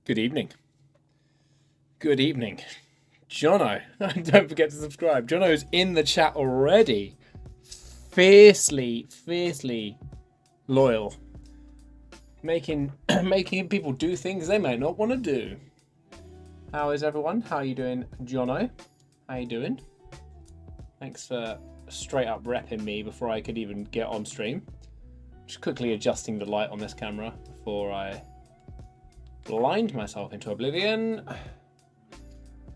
Good evening. Good evening. Jono, don't forget to subscribe. Jono's in the chat already. Fiercely loyal. Making people do things they might not want to do. How is everyone? How are you doing, Jono? How you doing? Thanks for straight up repping me before I could even get on stream. Just quickly adjusting the light on this camera before I blind myself into oblivion.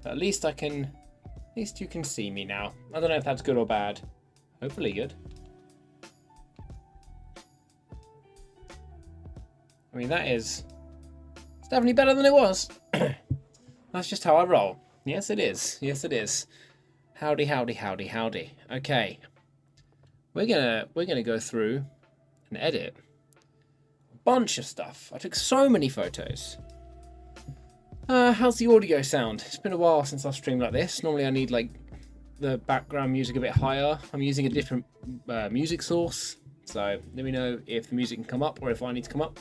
But at least you can see me now. I don't know if that's good or bad. Hopefully good. I mean, it's definitely better than it was. That's just how I roll. Yes, it is. Yes, it is. Howdy. Okay. We're gonna go through and edit a bunch of stuff. I took so many photos. How's the audio sound? It's been a while since I've streamed like this. Normally I need like the background music a bit higher. I'm using a different music source. So let me know if the music can come up or if I need to come up.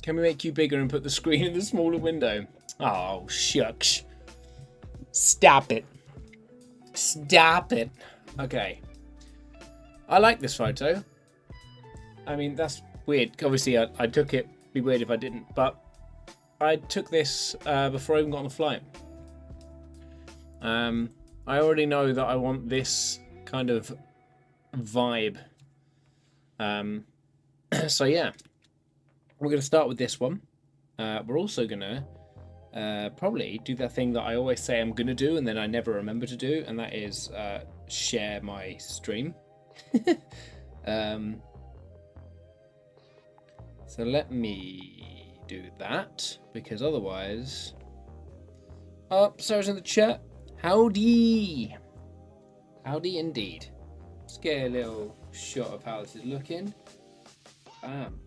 Can we make you bigger and put the screen in the smaller window? Oh, shucks. Stop it. Stop it. Okay. I like this photo. I mean, that's weird. Obviously, I took it. It'd be weird if I didn't. But I took this before I even got on the flight. I already know that I want this kind of vibe. So yeah. We're going to start with this one. We're also going to probably do that thing that I always say I'm going to do and then I never remember to do, and that is share my stream. So let me do that, because otherwise... Oh, Sarah's in the chat. Howdy. Howdy indeed. Let's get a little shot of how this is looking. Bam.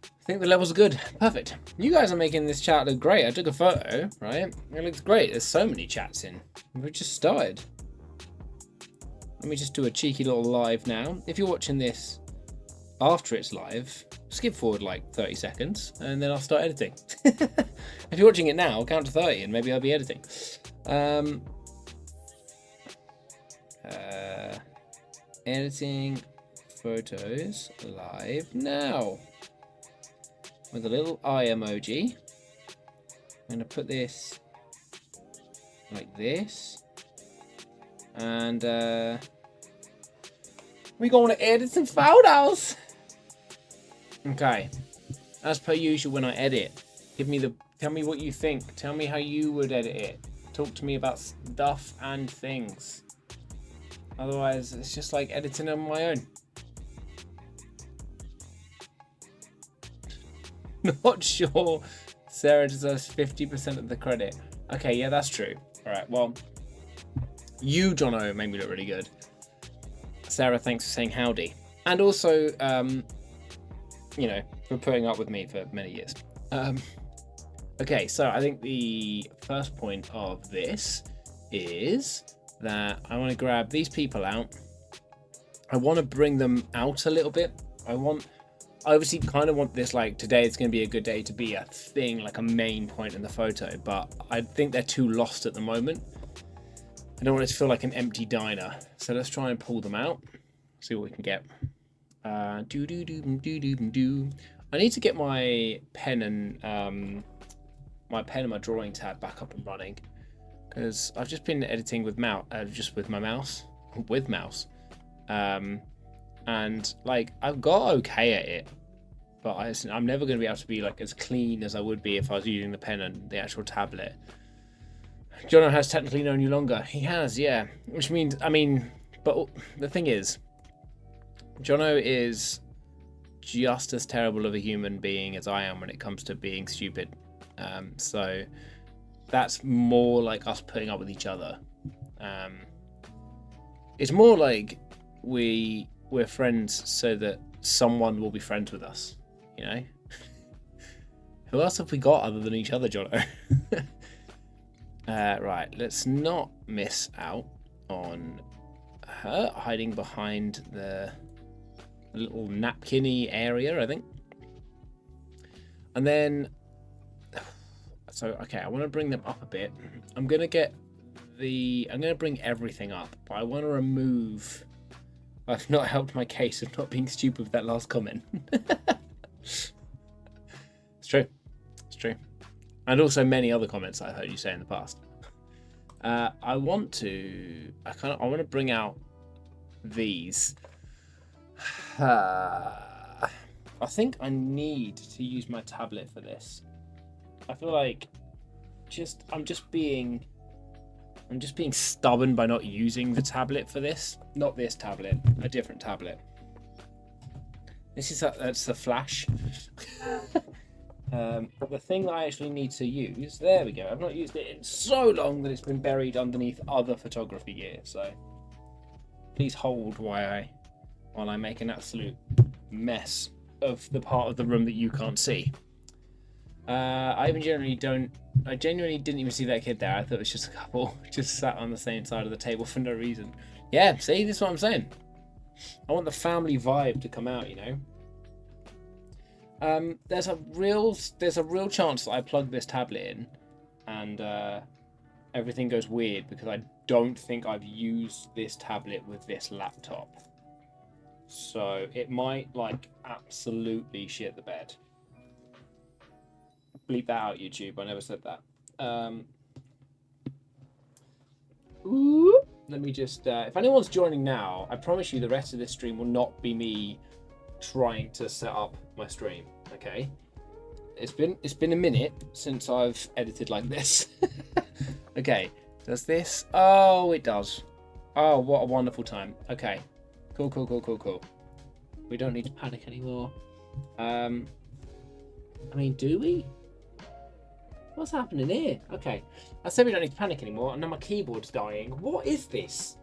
I think the levels are good. Perfect. You guys are making this chat look great. I took a photo, right? It looks great. There's so many chats in. We've just started. Let me just do a cheeky little live now. If you're watching this after it's live, skip forward like 30 seconds and then I'll start editing. If you're watching it now, I'll count to 30 and maybe I'll be editing. Editing photos live now. With a little eye emoji. I'm going to put this like this. And we're going to edit some photos. Okay. As per usual when I edit, tell me what you think. Tell me how you would edit it. Talk to me about stuff and things. Otherwise, it's just like editing on my own. Not sure Sarah deserves 50% of the credit. Okay, yeah, that's true. All right, well, you, Jono, made me look really good. Sarah, thanks for saying howdy. And also, you know, for putting up with me for many years. Okay, so I think the first point of this is that I want to grab these people out. I want to bring them out a little bit. I obviously kind of want this, like, today it's going to be a good day to be a thing, like a main point in the photo, but I think they're too lost at the moment. I don't want it to feel like an empty diner. So let's try and pull them out. See what we can get. I need to get my pen and my drawing tab back up and running, because I've just been editing with just with my mouse, and like I've got okay at it, but I'm never going to be able to be like as clean as I would be if I was using the pen and the actual tablet. Jono has technically known you longer. He has, yeah. Which means, I mean, but the thing is, Jono is just as terrible of a human being as I am when it comes to being stupid. So that's more like us putting up with each other. It's more like we're friends so that someone will be friends with us, you know? Who else have we got other than each other, Jono? Right, let's not miss out on her hiding behind the little napkin-y area, I think. And then, so okay, I want to bring them up a bit. I'm gonna bring everything up, but I want to remove. I've not helped my case of not being stupid with that last comment. It's true. It's true. And also many other comments I've heard you say in the past. I want to bring out these. I think I need to use my tablet for this. I feel like I'm just being stubborn by not using the tablet for this. Not this tablet, a different tablet. That's the Flash. The thing that I actually need to use, there we go. I've not used it in so long that it's been buried underneath other photography gear. So please hold while I make an absolute mess of the part of the room that you can't see. I genuinely didn't even see that kid there. I thought it was just a couple just sat on the same side of the table for no reason. Yeah, see, this is what I'm saying. I want the family vibe to come out, you know. There's a real chance that I plug this tablet in and everything goes weird because I don't think I've used this tablet with this laptop. So it might like absolutely shit the bed. Bleep that out, YouTube. I never said that. Let me just if anyone's joining now, I promise you the rest of this stream will not be me trying to set up my stream. Okay, it's been a minute since I've edited like this. Okay, does this? Oh, it does. Oh, what a wonderful time. Okay, cool. We don't need to panic anymore. I mean, do we? What's happening here? Okay, I said we don't need to panic anymore, and now my keyboard's dying. What is this?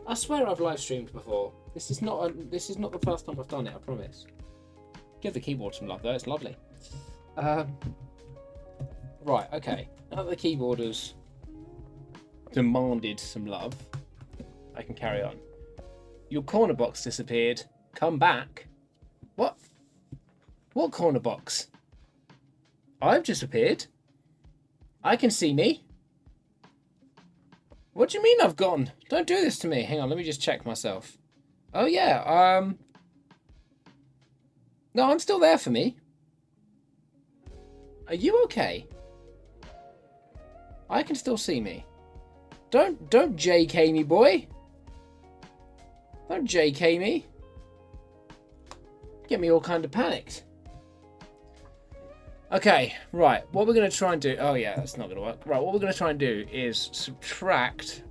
I swear I've live streamed before. This is not the first time I've done it. I promise. Give the keyboard some love though. It's lovely. Right. Okay. Now that the keyboard has demanded some love, I can carry on. Your corner box disappeared. Come back. What? What corner box? I've disappeared. I can see me. What do you mean I've gone? Don't do this to me. Hang on, let me just check myself. Oh yeah, no, I'm still there for me. Are you okay? I can still see me. Don't JK me, boy. Don't JK me. Get me all kind of panicked. Okay, right, what we're going to try and do... Oh, yeah, that's not going to work. Right, what we're going to try and do is subtract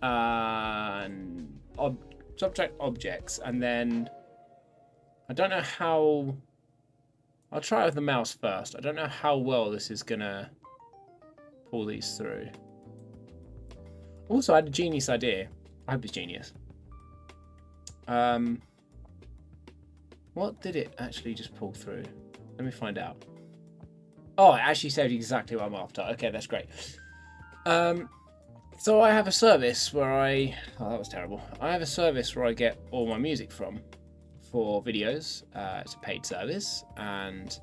objects, and then... I don't know how... I'll try it with the mouse first. I don't know how well this is going to pull these through. Also, I had a genius idea. I hope it's genius. What did it actually just pull through? Let me find out. Oh, it actually said exactly what I'm after. Okay, that's great. So I have a service where Oh, that was terrible. I have a service where I get all my music from for videos. It's a paid service, and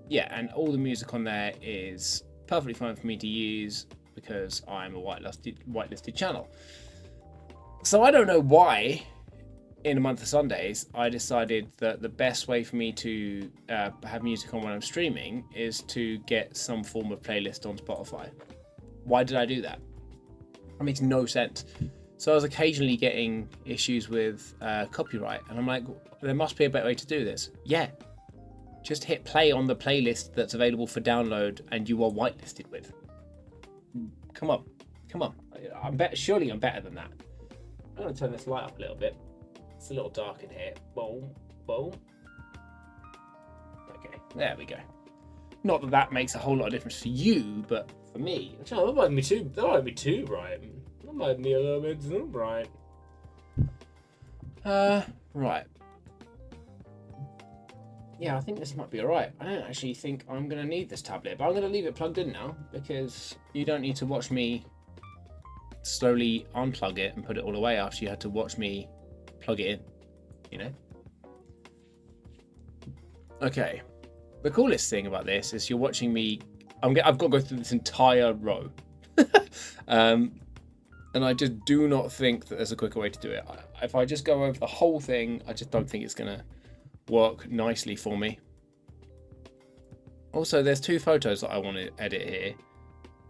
yeah, and all the music on there is perfectly fine for me to use because I'm a whitelisted channel. So I don't know why, in a month of Sundays, I decided that the best way for me to have music on when I'm streaming is to get some form of playlist on Spotify. Why did I do that? That makes no sense. So I was occasionally getting issues with copyright, and I'm like, there must be a better way to do this. Yeah, just hit play on the playlist that's available for download and you are whitelisted with. Come on. Surely I'm better than that. I'm going to turn this light up a little bit. It's a little dark in here. Boom. Okay, there we go. Not that that makes a whole lot of difference for you, but for me, that might be too bright. That might be a little bit too bright. Right. Yeah, I think this might be alright. I don't actually think I'm going to need this tablet, but I'm going to leave it plugged in now because you don't need to watch me slowly unplug it and put it all away after you had to watch me plug it in, you know? Okay. The coolest thing about this is you're watching me. I've got to go through this entire row. And I just do not think that there's a quicker way to do it. If I just go over the whole thing, I just don't think it's going to work nicely for me. Also, there's 2 photos that I want to edit here.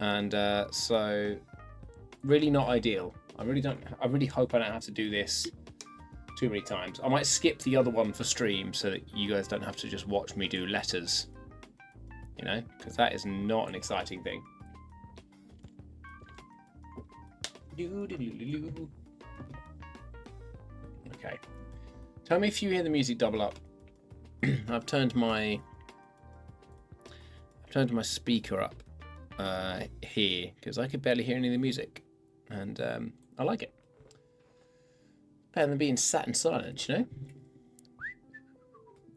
And so, really not ideal. I really hope I don't have to do this too many times. I might skip the other one for stream so that you guys don't have to just watch me do letters. You know, because that is not an exciting thing. Okay. Tell me if you hear the music double up. I've turned my speaker up here because I could barely hear any of the music, and I like it. Better than being sat in silence, you know.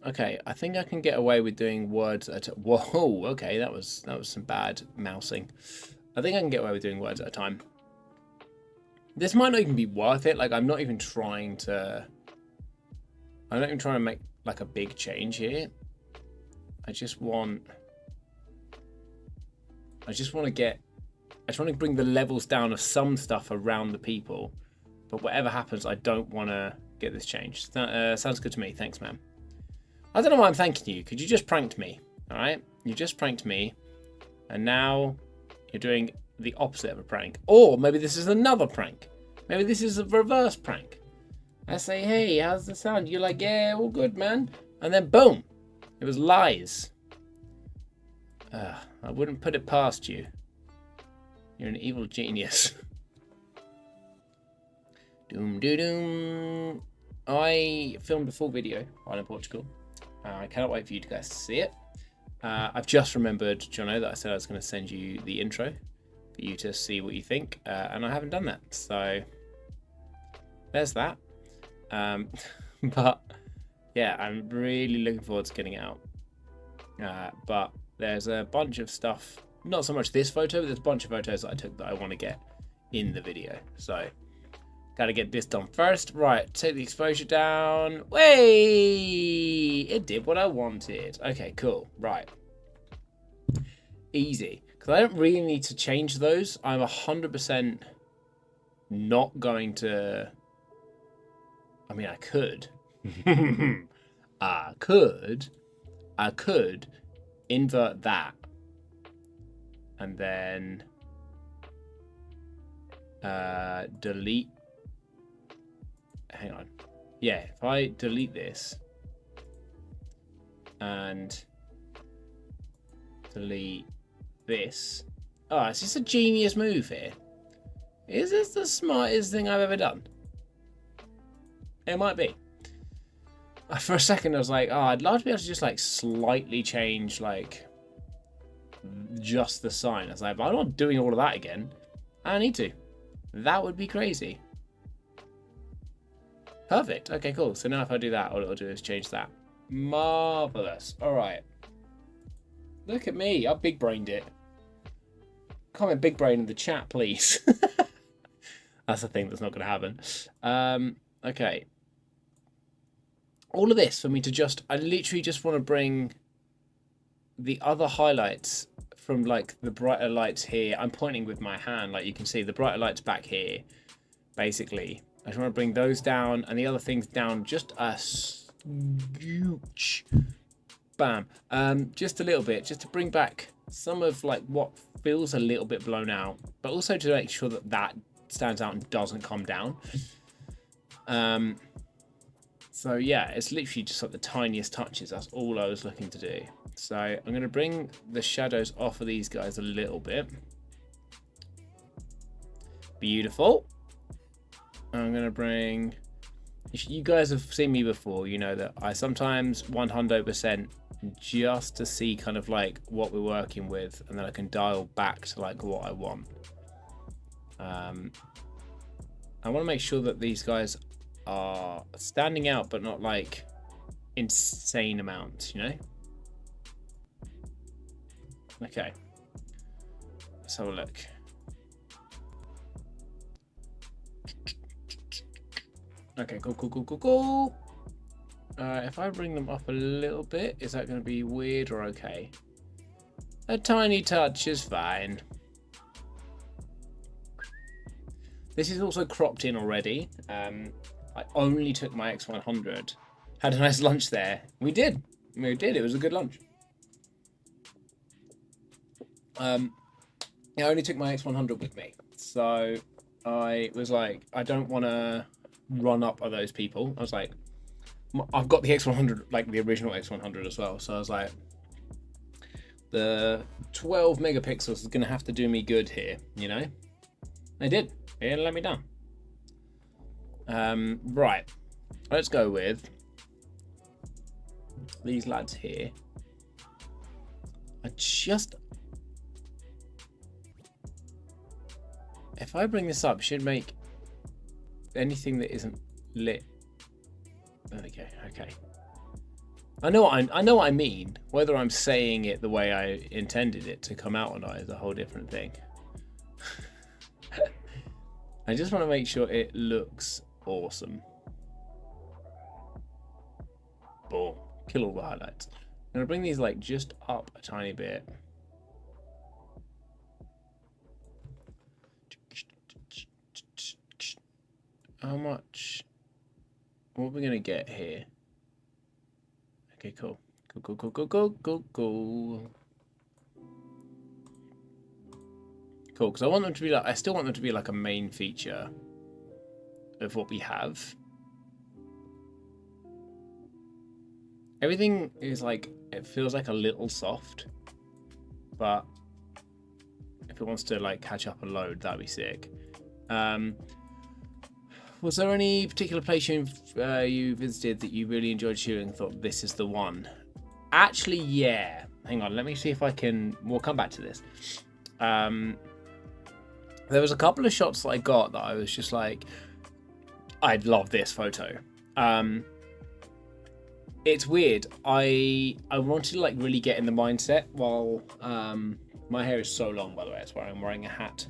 Okay, I think I can get away with doing words at a... Whoa, okay, that was some bad mousing. I think I can get away with doing words at a time. This might not even be worth it. Like, I'm not even trying to make like a big change here. I just want to bring the levels down of some stuff around the people. But whatever happens, I don't want to get this changed. Sounds good to me. Thanks, man. I don't know why I'm thanking you, because you just pranked me, all right? You just pranked me, and now you're doing the opposite of a prank. Or maybe this is another prank. Maybe this is a reverse prank. I say, hey, how's the sound? You're like, yeah, all good, man. And then, boom, it was lies. I wouldn't put it past you. You're an evil genius. Doom, doo, doom. I filmed a full video while in Portugal. I cannot wait for you guys to see it. I've just remembered, Jono, that I said I was going to send you the intro for you to see what you think, and I haven't done that. So there's that. But yeah, I'm really looking forward to getting it out. But there's a bunch of stuff, not so much this photo, but there's a bunch of photos that I took that I want to get in the video. So gotta get this done first. Right, take the exposure down. Way! It did what I wanted. Okay, cool. Right. Easy. Because I don't really need to change those. I'm 100% not going to... I mean, I could. I could invert that. And then delete. Hang on. Yeah, if I delete this and delete this. Oh, it's just a genius move here. Is this the smartest thing I've ever done? It might be. For a second, I was like, oh, I'd love to be able to just like slightly change like just the sign. I was like, but I'm not doing all of that again. I don't need to. That would be crazy. Perfect. Okay, cool. So now if I do that, all it'll do is change that. Marvelous. All right. Look at me. I big brained it. Comment big brain in the chat, please. That's the thing that's not going to happen. Okay. All of this for me to just... I literally just want to bring the other highlights from like the brighter lights here. I'm pointing with my hand, like you can see the brighter lights back here, basically. I just want to bring those down and the other things down just a scooch. Bam. Just a little bit, just to bring back some of like what feels a little bit blown out, but also to make sure that that stands out and doesn't come down. So yeah, it's literally just like the tiniest touches. That's all I was looking to do. So I'm going to bring the shadows off of these guys a little bit. Beautiful. I'm going to bring... You guys have seen me before. You know that I sometimes 100% just to see kind of like what we're working with, and then I can dial back to like what I want. I want to make sure that these guys are standing out, but not like insane amounts, you know? Okay. Let's have a look. Okay, cool. If I bring them up a little bit, is that going to be weird or okay? A tiny touch is fine. This is also cropped in already. I only took my X100. Had a nice lunch there. We did. It was a good lunch. I only took my X100 with me. So I was like, I don't want to run up on those people. I was like, I've got the X100, like the original X100 as well. So I was like, the 12 megapixels is going to have to do me good here, you know? They did. They didn't let me down. Right. Let's go with these lads here. If I bring this up, it should make anything that isn't lit. Okay. I know what I mean. Whether I'm saying it the way I intended it to come out or not is a whole different thing. I just want to make sure it looks awesome. Boom. Kill all the highlights. I'm going to bring these like just up a tiny bit. How much? What are we going to get here? Okay, cool. Cool. Cool, because I want them to be like, I still want them to be like a main feature of what we have. Everything is like, it feels like a little soft, but if it wants to like catch up a load, that'd be sick. Was there any particular place you visited that you really enjoyed shooting and thought this is the one? Actually, yeah. Hang on, let me see if I can, we'll come back to this. There was a couple of shots that I got that I was just like, I'd love this photo. It's weird. I wanted to like really get in the mindset while my hair is so long, by the way. That's why I'm wearing a hat.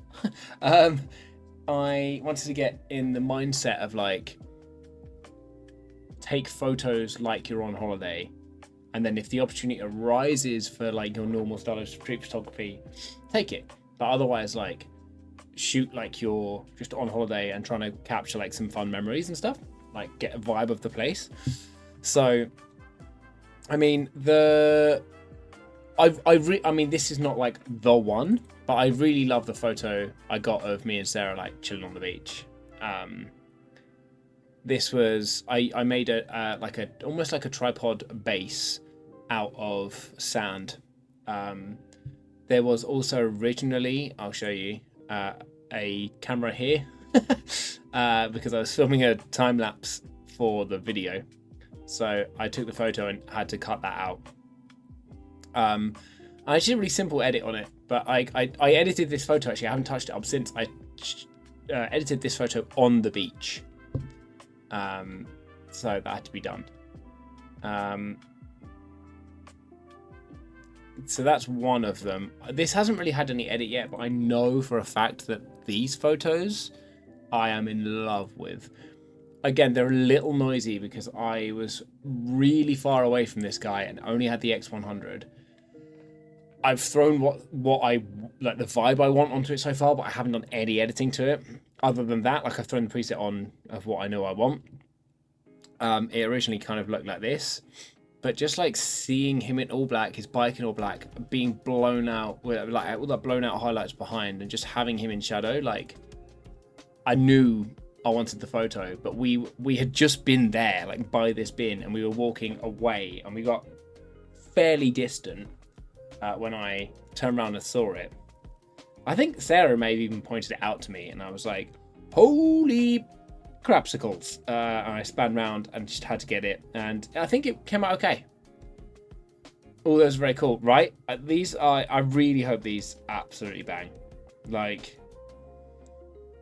I wanted to get in the mindset of like take photos like you're on holiday, and then if the opportunity arises for like your normal style of street photography, take it. But otherwise, like shoot like you're just on holiday and trying to capture like some fun memories and stuff, like get a vibe of the place. So, I mean, I mean, this is not like the one, but I really love the photo I got of me and Sarah like chilling on the beach. This was I made almost like a tripod base out of sand. There was also originally, I'll show you, a camera here because I was filming a time lapse for the video. So I took the photo and had to cut that out. I did a really simple edit on it, but I edited this photo. Actually, I haven't touched it up since. I edited this photo on the beach. So that had to be done. So that's one of them. This hasn't really had any edit yet, but I know for a fact that these photos I am in love with. Again, they're a little noisy because I was really far away from this guy and only had the X100. I've thrown what I like the vibe I want onto it so far, but I haven't done any editing to it. Other than that, like I've thrown the preset on of what I know I want. It originally kind of looked like this, but just like seeing him in all black, his bike in all black, being blown out with like all that blown out highlights behind, and just having him in shadow, like I knew I wanted the photo, but we had just been there, like by this bin, and we were walking away, and we got fairly distant when I turned around and saw it. I think Sarah may have even pointed it out to me, and I was like, holy crapsicles. And I span round and just had to get it, and I think it came out okay. All those are very cool, right? These are, I really hope these absolutely bang. Like,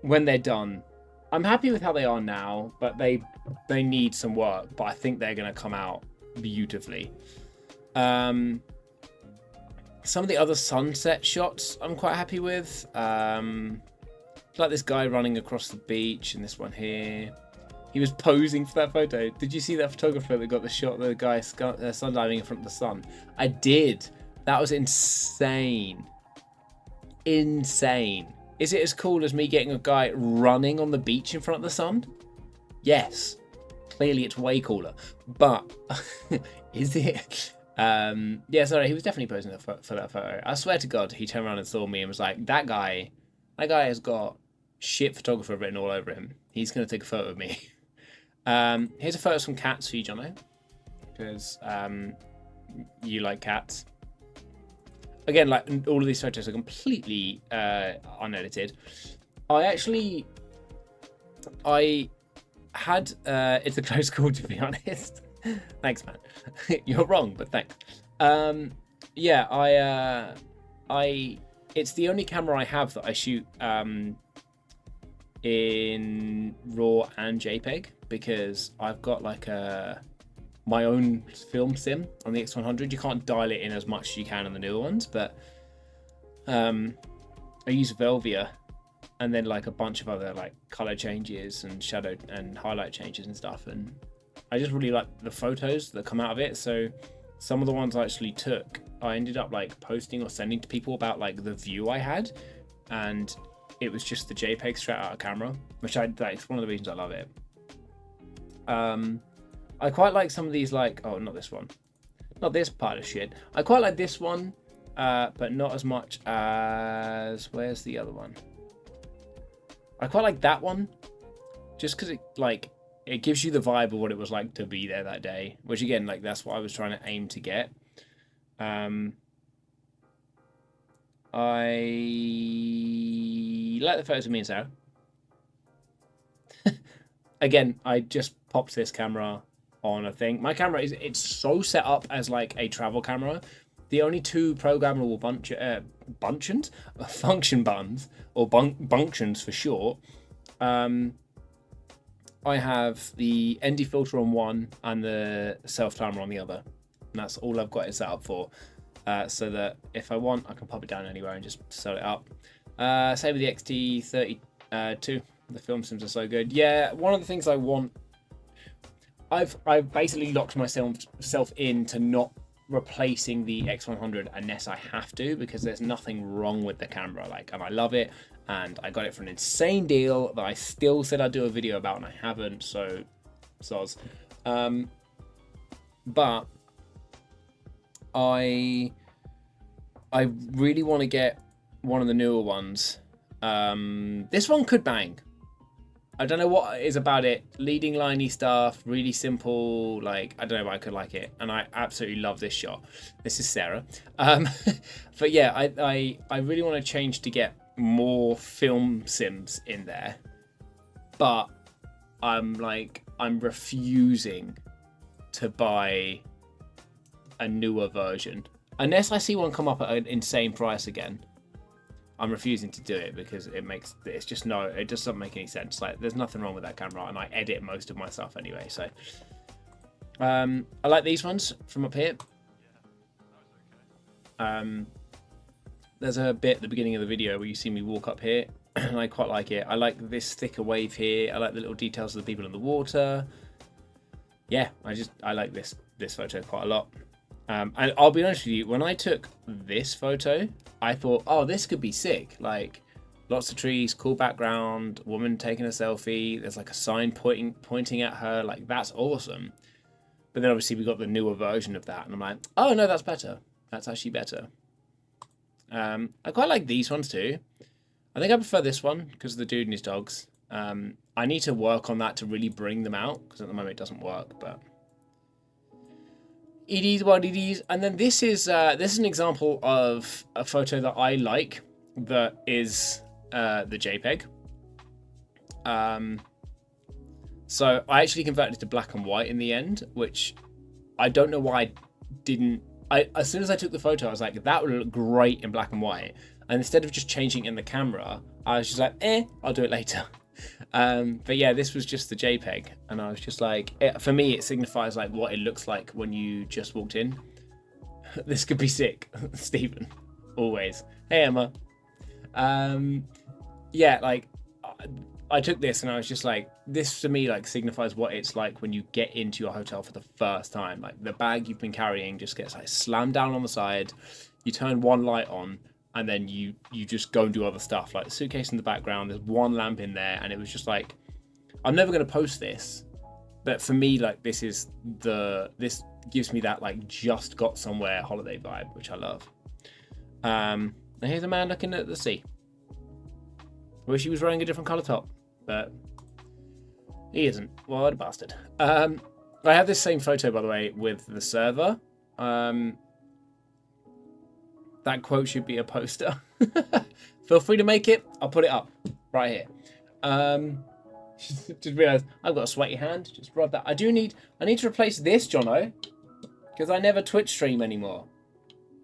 when they're done, I'm happy with how they are now, but they need some work, but I think they're going to come out beautifully. Some of the other sunset shots I'm quite happy with. Like this guy running across the beach, and this one here. He was posing for that photo. Did you see that photographer that got the shot of the guy sun diving in front of the sun? I did. That was insane. Insane. Is it as cool as me getting a guy running on the beach in front of the sun? Yes. Clearly it's way cooler. But is it? Yeah, sorry, he was definitely posing for that photo. I swear to God, he turned around and saw me and was like, that guy has got shit photographer written all over him. He's going to take a photo of me. Here's a photo of some cats for you, Jono, because you like cats. Again, like all of these photos are completely unedited. I had it's a close call, to be honest. Thanks, man. You're wrong, but thanks. Yeah, it's the only camera I have that I shoot in RAW and JPEG, because I've got like my own film sim on the X100. You can't dial it in as much as you can on the newer ones, but I use Velvia and then like a bunch of other like color changes and shadow and highlight changes and stuff, and I just really like the photos that come out of it. So some of the ones I actually took, I ended up like posting or sending to people about like the view I had, and it was just the JPEG straight out of camera, which it's one of the reasons I love it. I quite like some of these, like, oh, not this one, not this part of shit. I quite like this one, but not as much as, where's the other one? I quite like that one, just because it gives you the vibe of what it was like to be there that day, which again, like, that's what I was trying to aim to get. I like the photos of me and Sarah. Again, I just popped this camera on a thing. My camera it's so set up as like a travel camera. The only two programmable function buttons, or functions for short, I have the ND filter on one and the self timer on the other, and that's all I've got it set up for, so that if I want, I can pop it down anywhere and just set it up. Same with the XT32. The film sims are so good. Yeah, one of the things I want, I've basically locked myself into not replacing the X100 unless I have to, because there's nothing wrong with the camera, like, and I love it, and I got it for an insane deal that I still said I'd do a video about, and I haven't, so soz. But I really want to get one of the newer ones. This one could bang. I don't know what it is about it. Leading liney stuff, really simple. Like, I don't know, but I could like it, and I absolutely love this shot. This is Sarah. But yeah, I really want to change to get more film sims in there, but I'm refusing to buy a newer version unless I see one come up at an insane price again. I'm refusing to do it because it just doesn't make any sense. Like, there's nothing wrong with that camera, and I edit most of my stuff anyway. So I like these ones from up here. There's a bit at the beginning of the video where you see me walk up here, and I quite like it. I like this thicker wave here. I like the little details of the people in the water. Yeah, I like this photo quite a lot. And I'll be honest with you, when I took this photo, I thought, oh, this could be sick. Like, lots of trees, cool background, woman taking a selfie. There's like a sign pointing at her. Like, that's awesome. But then obviously we got the newer version of that, and I'm like, oh no, that's better. That's actually better. I quite like these ones too. I think I prefer this one because of the dude and his dogs. I need to work on that to really bring them out, because at the moment it doesn't work, but it is what it is. And then this is an example of a photo that I like, that is the JPEG. So I actually converted it to black and white in the end, which I don't know why I didn't. As soon as I took the photo, I was like, that would look great in black and white. And instead of just changing it in the camera, I was just like, I'll do it later. But yeah, this was just the JPEG, and I was just like, for me, it signifies like what it looks like when you just walked in. This could be sick. Stephen, always. Hey, Emma. Yeah, like, I took this and I was just like, this to me like signifies what it's like when you get into your hotel for the first time. Like the bag you've been carrying just gets like slammed down on the side. You turn one light on and then you just go and do other stuff. Like the suitcase in the background, there's one lamp in there, and it was just like, I'm never gonna post this, but for me, like this gives me that like just got somewhere holiday vibe, which I love. And here's a man looking at the sea. I wish he was wearing a different colour top, but he isn't. What a bastard. I have this same photo, by the way, with the server. That quote should be a poster. Feel free to make it. I'll put it up right here. Just realised I've got a sweaty hand. Just rub that. I need to replace this, Jono, because I never Twitch stream anymore.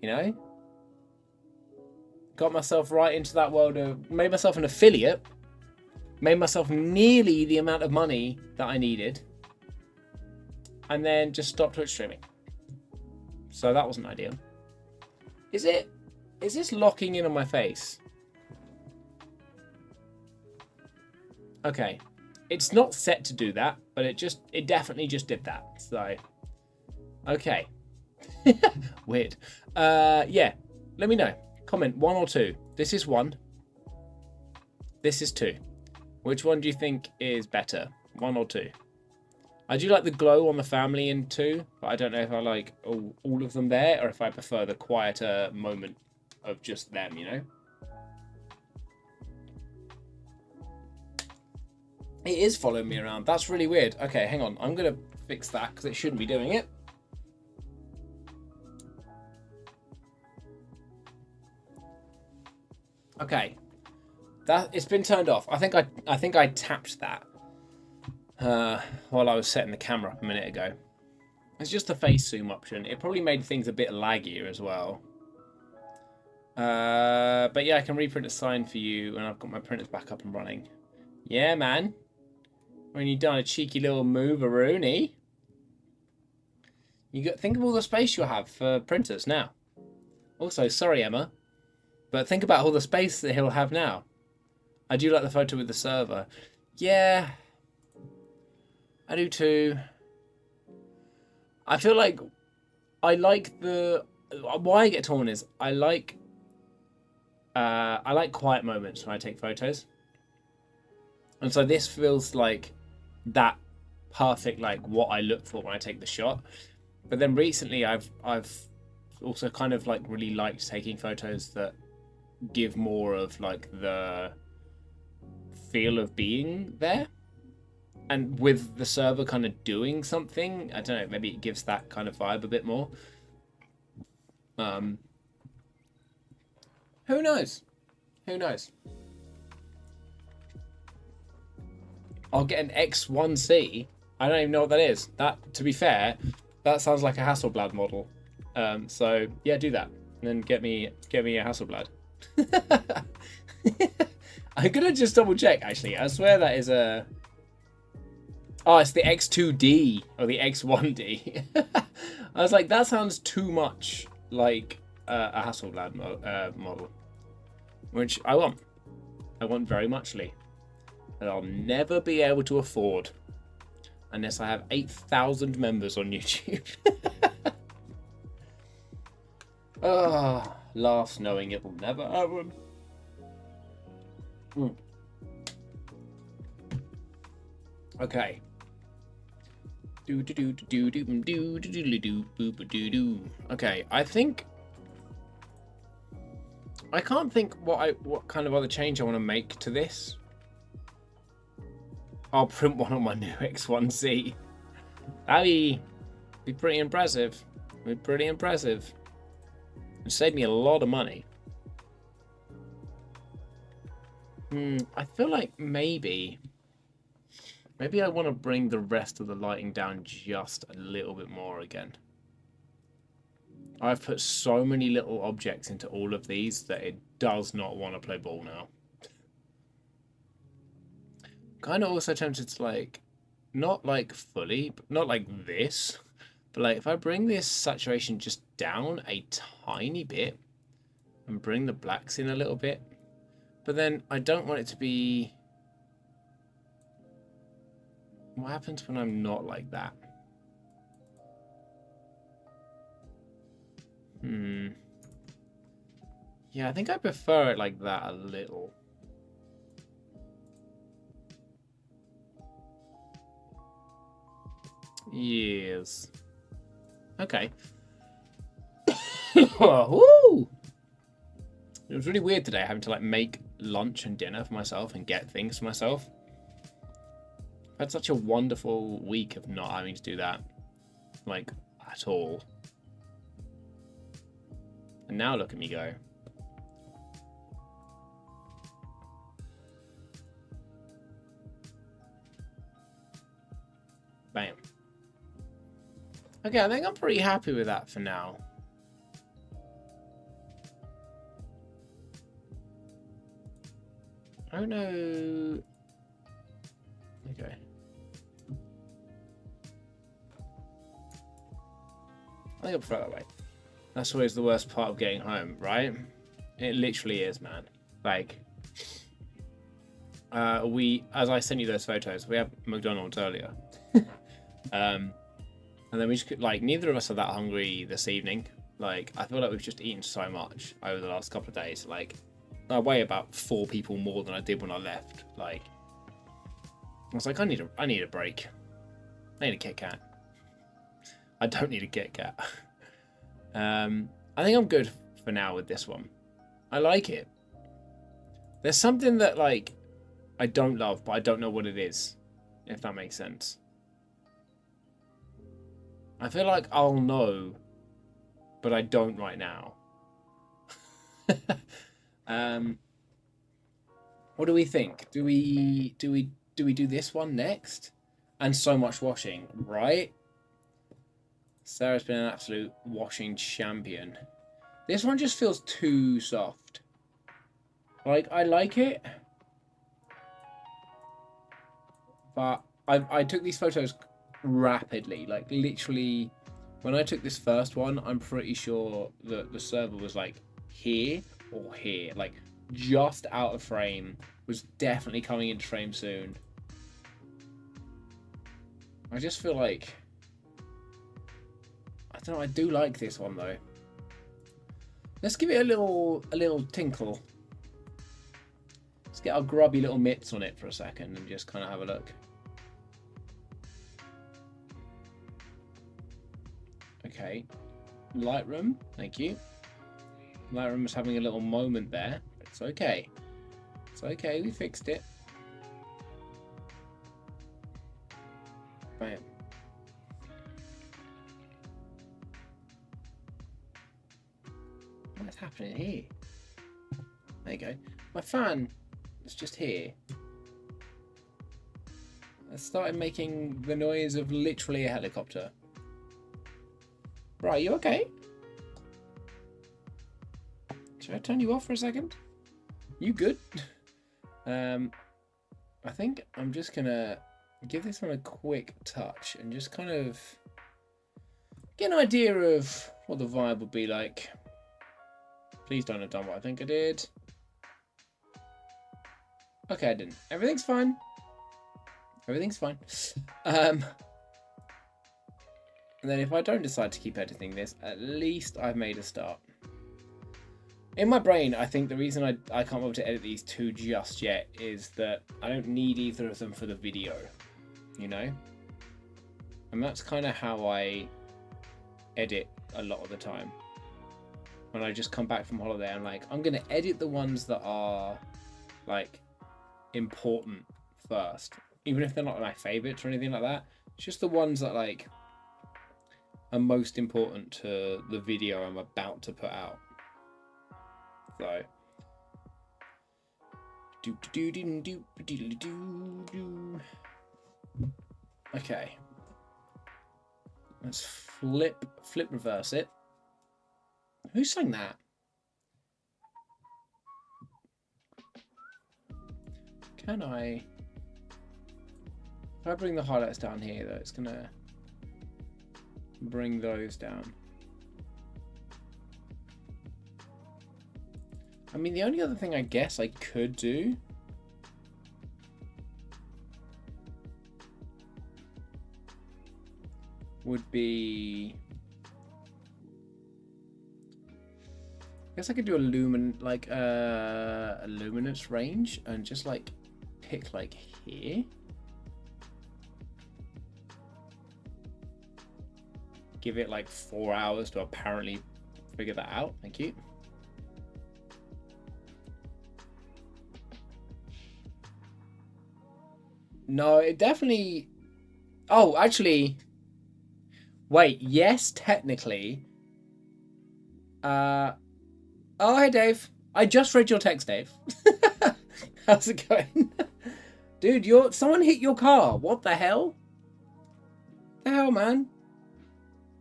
You know? Got myself right into that world of... Made myself an affiliate. Made myself nearly the amount of money that I needed. And then just stopped Twitch streaming. So that wasn't ideal. Is it? Is this locking in on my face? Okay. It's not set to do that, but it definitely just did that. So, okay. Weird. Yeah. Let me know. Comment 1 or 2. This is 1. This is 2. Which one do you think is better? 1 or 2? I do like the glow on the family in 2, but I don't know if I like all of them there, or if I prefer the quieter moment of just them, you know? It is following me around. That's really weird. Okay, hang on. I'm going to fix that because it shouldn't be doing it. Okay. It's been turned off. I think I tapped that while I was setting the camera up a minute ago. It's just the face zoom option. It probably made things a bit laggier as well. But yeah, I can reprint a sign for you, and I've got my printers back up and running. Yeah, man. When you've done a cheeky little move-a-rooney. Think of all the space you'll have for printers now. Also, sorry, Emma, but think about all the space that he'll have now. I do like the photo with the server. Yeah, I do too. I feel like I like the... Why I get torn is I like quiet moments when I take photos. And so this feels like that perfect, like what I look for when I take the shot. But then recently I've also kind of like really liked taking photos that give more of like the feel of being there. And with the server kind of doing something, I don't know, maybe it gives that kind of vibe a bit more. Who knows? Who knows? I'll get an X1C. I don't even know what that is. That, to be fair, that sounds like a Hasselblad model. So yeah, do that, and then get me a Hasselblad. I'm gonna just double check. Actually, I swear that is a. Oh, it's the X2D or the X1D. I was like, that sounds too much like a Hasselblad model, which I want. I want very muchly. That I'll never be able to afford unless I have 8,000 members on YouTube. Ah, laughs knowing it will never happen. Okay. Okay, I think I can't think what kind of other change I want to make to this. I'll print one on my new X1C. That'd be pretty impressive. Be pretty impressive. It'd save me a lot of money. I feel like maybe I want to bring the rest of the lighting down just a little bit more again. I've put so many little objects into all of these that it does not want to play ball now. Kind of also tempted to like, not like fully, not like this, but like if I bring this saturation just down a tiny bit and bring the blacks in a little bit, but then I don't want it to be What happens when I'm not like that? Yeah, I think I prefer it like that a little. Yes. Okay. Woo! It was really weird today having to like make lunch and dinner for myself and get things for myself. I've had such a wonderful week of not having to do that, like, at all. And now look at me go. Bam. Okay, I think I'm pretty happy with that for now. Oh no. Okay. I think I'll prefer that way. That's always the worst part of getting home, right? It literally is, man. Like, as I sent you those photos, we had McDonald's earlier. And then we just, like, neither of us are that hungry this evening. Like, I feel like we've just eaten so much over the last couple of days. Like, I weigh about 4 people more than I did when I left. Like, I was like, I need a break. I need a Kit Kat. I don't need a Kit Kat. I think I'm good for now with this one. I like it. There's something that, like, I don't love, but I don't know what it is, if that makes sense. I feel like I'll know, but I don't right now. What do we think? Do we do this one next? And so much washing, right? Sarah's been an absolute washing champion. This one just feels too soft. Like, I like it, but I took these photos rapidly. Like, literally, when I took this first one, I'm pretty sure that the server was like here or here, like just out of frame, was definitely coming into frame soon. I just feel like, I don't know, I do like this one though. Let's give it a little tinkle. Let's get our grubby little mitts on it for a second and just kind of have a look. Okay, Lightroom, thank you. Lightroom was having a little moment there. It's okay. It's okay, we fixed it. Bam. What's happening here? There you go. My fan is just here. I started making the noise of literally a helicopter. Right, you okay? Should I turn you off for a second? You good? I think I'm just gonna give this one a quick touch and just kind of get an idea of what the vibe would be like. Please don't have done what I think I did. Okay, I didn't. Everything's fine. Everything's fine. And then if I don't decide to keep editing this, at least I've made a start. In my brain, I think the reason I can't be able to edit these two just yet is that I don't need either of them for the video, you know? And that's kind of how I edit a lot of the time. When I just come back from holiday, I'm like, I'm going to edit the ones that are, like, important first. Even if they're not my favorites or anything like that. It's just the ones that, like, are most important to the video I'm about to put out. So, okay, let's flip reverse it. Who sang that? Can I? If I bring the highlights down here, though, it's gonna bring those down. I mean, the only other thing I guess I could do would be... I guess I could do a luminance range and just like pick like here. Give it like 4 hours to apparently figure that out. Thank you. No, it definitely... Oh, actually... Wait, yes, technically. Oh, hey, Dave. I just read your text, Dave. How's it going? Dude, someone hit your car. What the hell? The hell, man?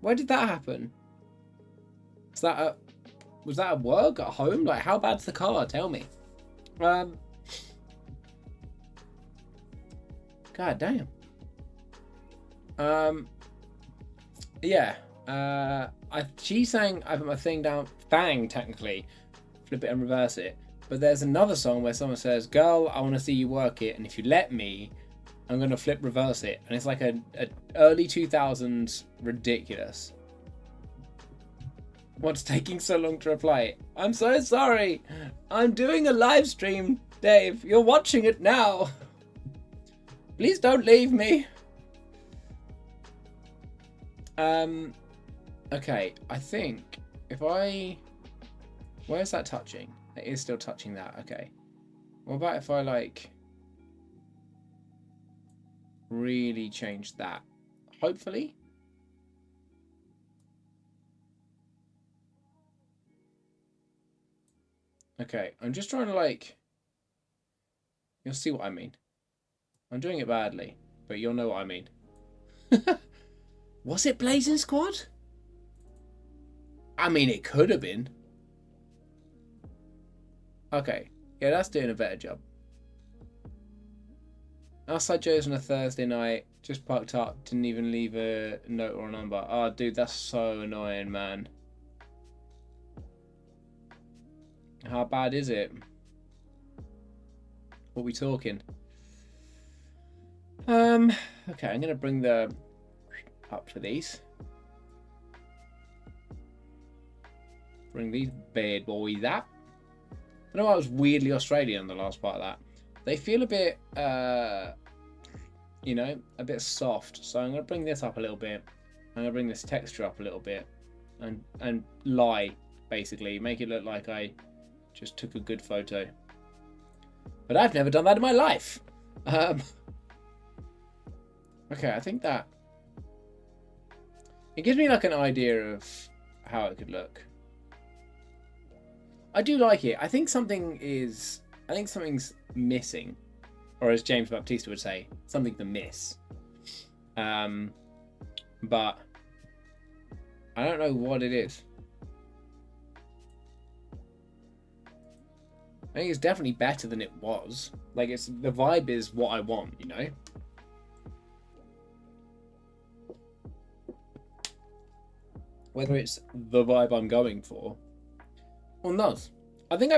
Where did that happen? Was that at work, at home? Like, how bad's the car? Tell me. God damn. Yeah. She's saying I put my thing down. Bang, technically. Flip it and reverse it. But there's another song where someone says, "Girl, I want to see you work it, and if you let me, I'm gonna flip reverse it." And it's like a early 2000s ridiculous. What's taking so long to reply? I'm so sorry. I'm doing a live stream, Dave. You're watching it now. Please don't leave me. Okay, I think if I... Where's that touching? It is still touching that, okay. What about if I, like, really change that? Hopefully. Okay, I'm just trying to, like... You'll see what I mean. I'm doing it badly, but you'll know what I mean. Was it Blazing Squad? I mean, it could have been. Okay. Yeah, that's doing a better job. Outside Joe's on a Thursday night. Just parked up. Didn't even leave a note or a number. Oh, dude, that's so annoying, man. How bad is it? What are we talking? Okay, I'm gonna bring the up for these. Bring these bad boys up. I know I was weirdly Australian the last part of that. They feel a bit, you know, a bit soft. So I'm gonna bring this up a little bit. I'm gonna bring this texture up a little bit, and lie basically, make it look like I just took a good photo. But I've never done that in my life. Okay, I think that it gives me like an idea of how it could look. I do like it. I think something's missing, or as James Baptista would say, something to miss. But I don't know what it is. I think it's definitely better than it was. Like, the vibe is what I want, you know? Whether it's the vibe I'm going for or not. I think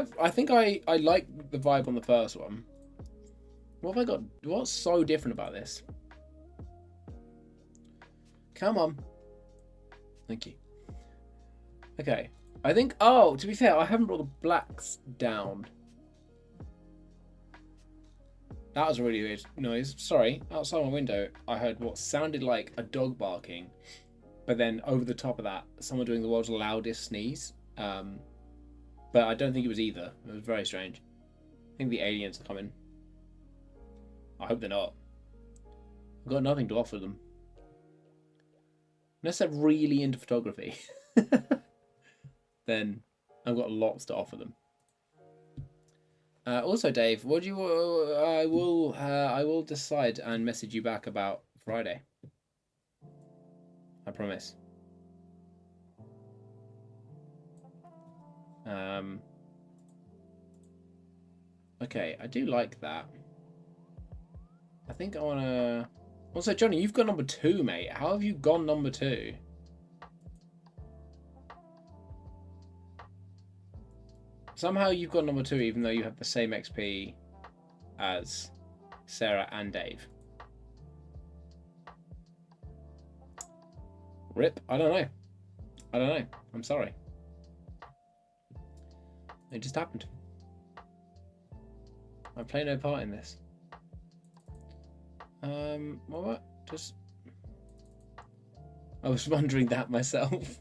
I like the vibe on the first one. What have I got? What's so different about this? Come on. Thank you. Okay. I think, oh, to be fair, I haven't brought the blacks down. That was a really weird noise. Sorry. Outside my window, I heard what sounded like a dog barking. But then over the top of that, someone doing the world's loudest sneeze. But I don't think it was either. It was very strange. I think the aliens are coming. I hope they're not. I've got nothing to offer them. Unless they're really into photography. Then I've got lots to offer them. Also, Dave, what do you? I will decide and message you back about Friday. I promise. Okay, I do like that. I think I wanna. Also, Johnny, you've got number 2, mate. How have you gone number 2? Somehow you've got number 2, even though you have the same XP as Sarah and Dave. Rip. I don't know. I don't know. I'm sorry. It just happened. I play no part in this. What? Just... I was wondering that myself.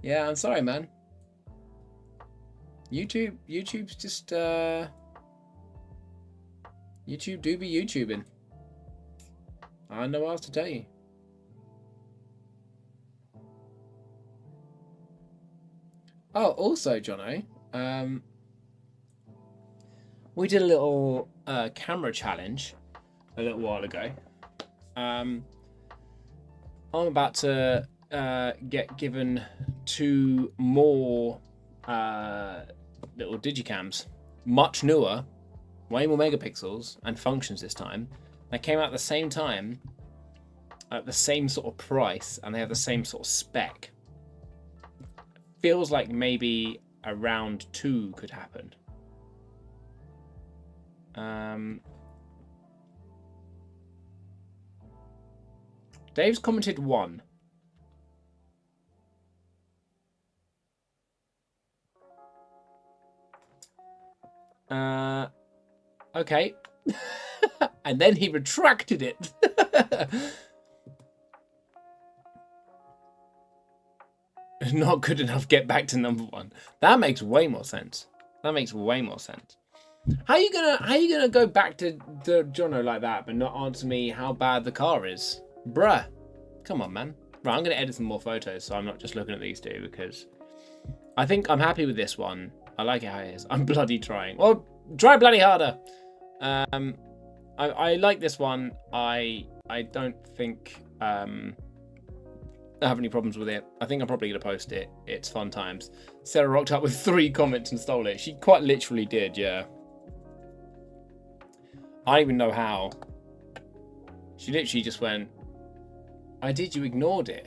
Yeah, I'm sorry, man. YouTube's just, YouTube do be YouTubing. I don't know what else to tell you. Oh, also, Jono, we did a little camera challenge a little while ago. I'm about to get given 2 more little digicams, much newer, way more megapixels and functions this time. They came out at the same time, at the same sort of price, and they have the same sort of spec. Feels like maybe a round 2 could happen. Dave's commented 1. Okay. And then he retracted it. Not good enough, get back to number 1. That makes way more sense. That makes way more sense. How you gonna go back to Jono like that but not answer me how bad the car is? Bruh. Come on, man. Right, I'm gonna edit some more photos so I'm not just looking at these 2 because I think I'm happy with this one. I like it how it is. I'm bloody trying. Well, try bloody harder. I like this one. I don't think I have any problems with it. I think I'm probably going to post it. It's fun times. Sarah rocked up with 3 comments and stole it. She quite literally did, yeah. I don't even know how. She literally just went, I did, you ignored it.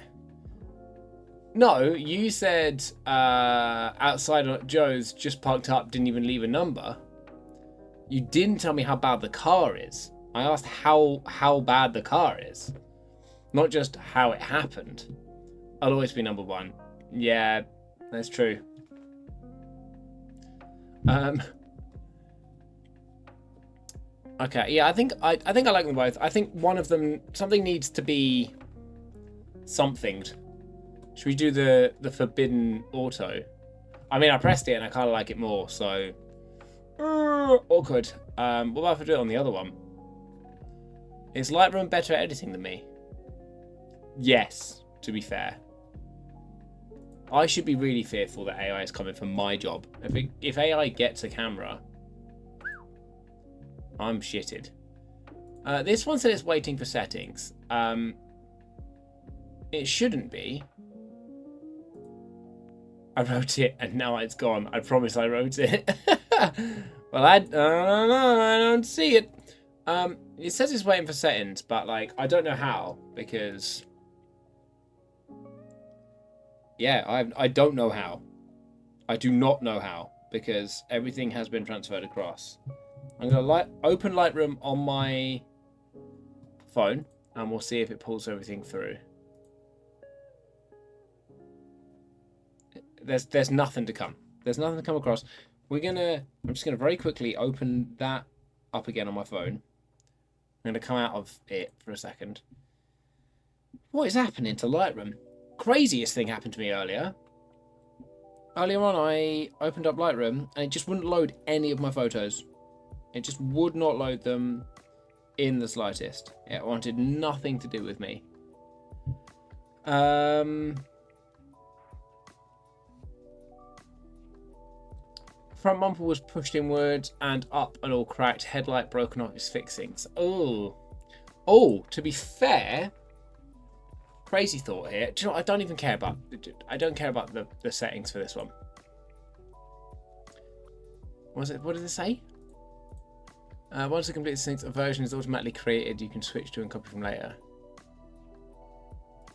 No, you said outside of Joe's, just parked up, didn't even leave a number. You didn't tell me how bad the car is. I asked how bad the car is. Not just how it happened. I'll always be number 1. Yeah, that's true. Okay, yeah, I think I like them both. I think one of them, something needs to be somethinged. Should we do the forbidden auto? I mean, I pressed it and I kind of like it more, so awkward. What about if I do it on the other one? Is Lightroom better at editing than me? Yes, to be fair. I should be really fearful that AI is coming for my job. If AI gets a camera, I'm shitted. This one said it's waiting for settings. It shouldn't be. I wrote it and now it's gone. I promise I wrote it. Well, I don't know. I don't see it. It says it's waiting for settings, but like I don't know how because yeah, I don't know how. I do not know how because everything has been transferred across. I'm gonna open Lightroom on my phone and we'll see if it pulls everything through. There's nothing to come. There's nothing to come across. I'm just gonna very quickly open that up again on my phone. I'm gonna come out of it for a second. What is happening to Lightroom? Craziest thing happened to me earlier. Earlier on, I opened up Lightroom and it just wouldn't load any of my photos. It just would not load them in the slightest. It wanted nothing to do with me. Front bumper was pushed inwards and up and all cracked. Headlight broken off its fixings. Oh, to be fair, crazy thought here. Do you know what? I don't even care about. I don't care about the settings for this one. What did it say? Once a complete sync version is automatically created, you can switch to and copy from later.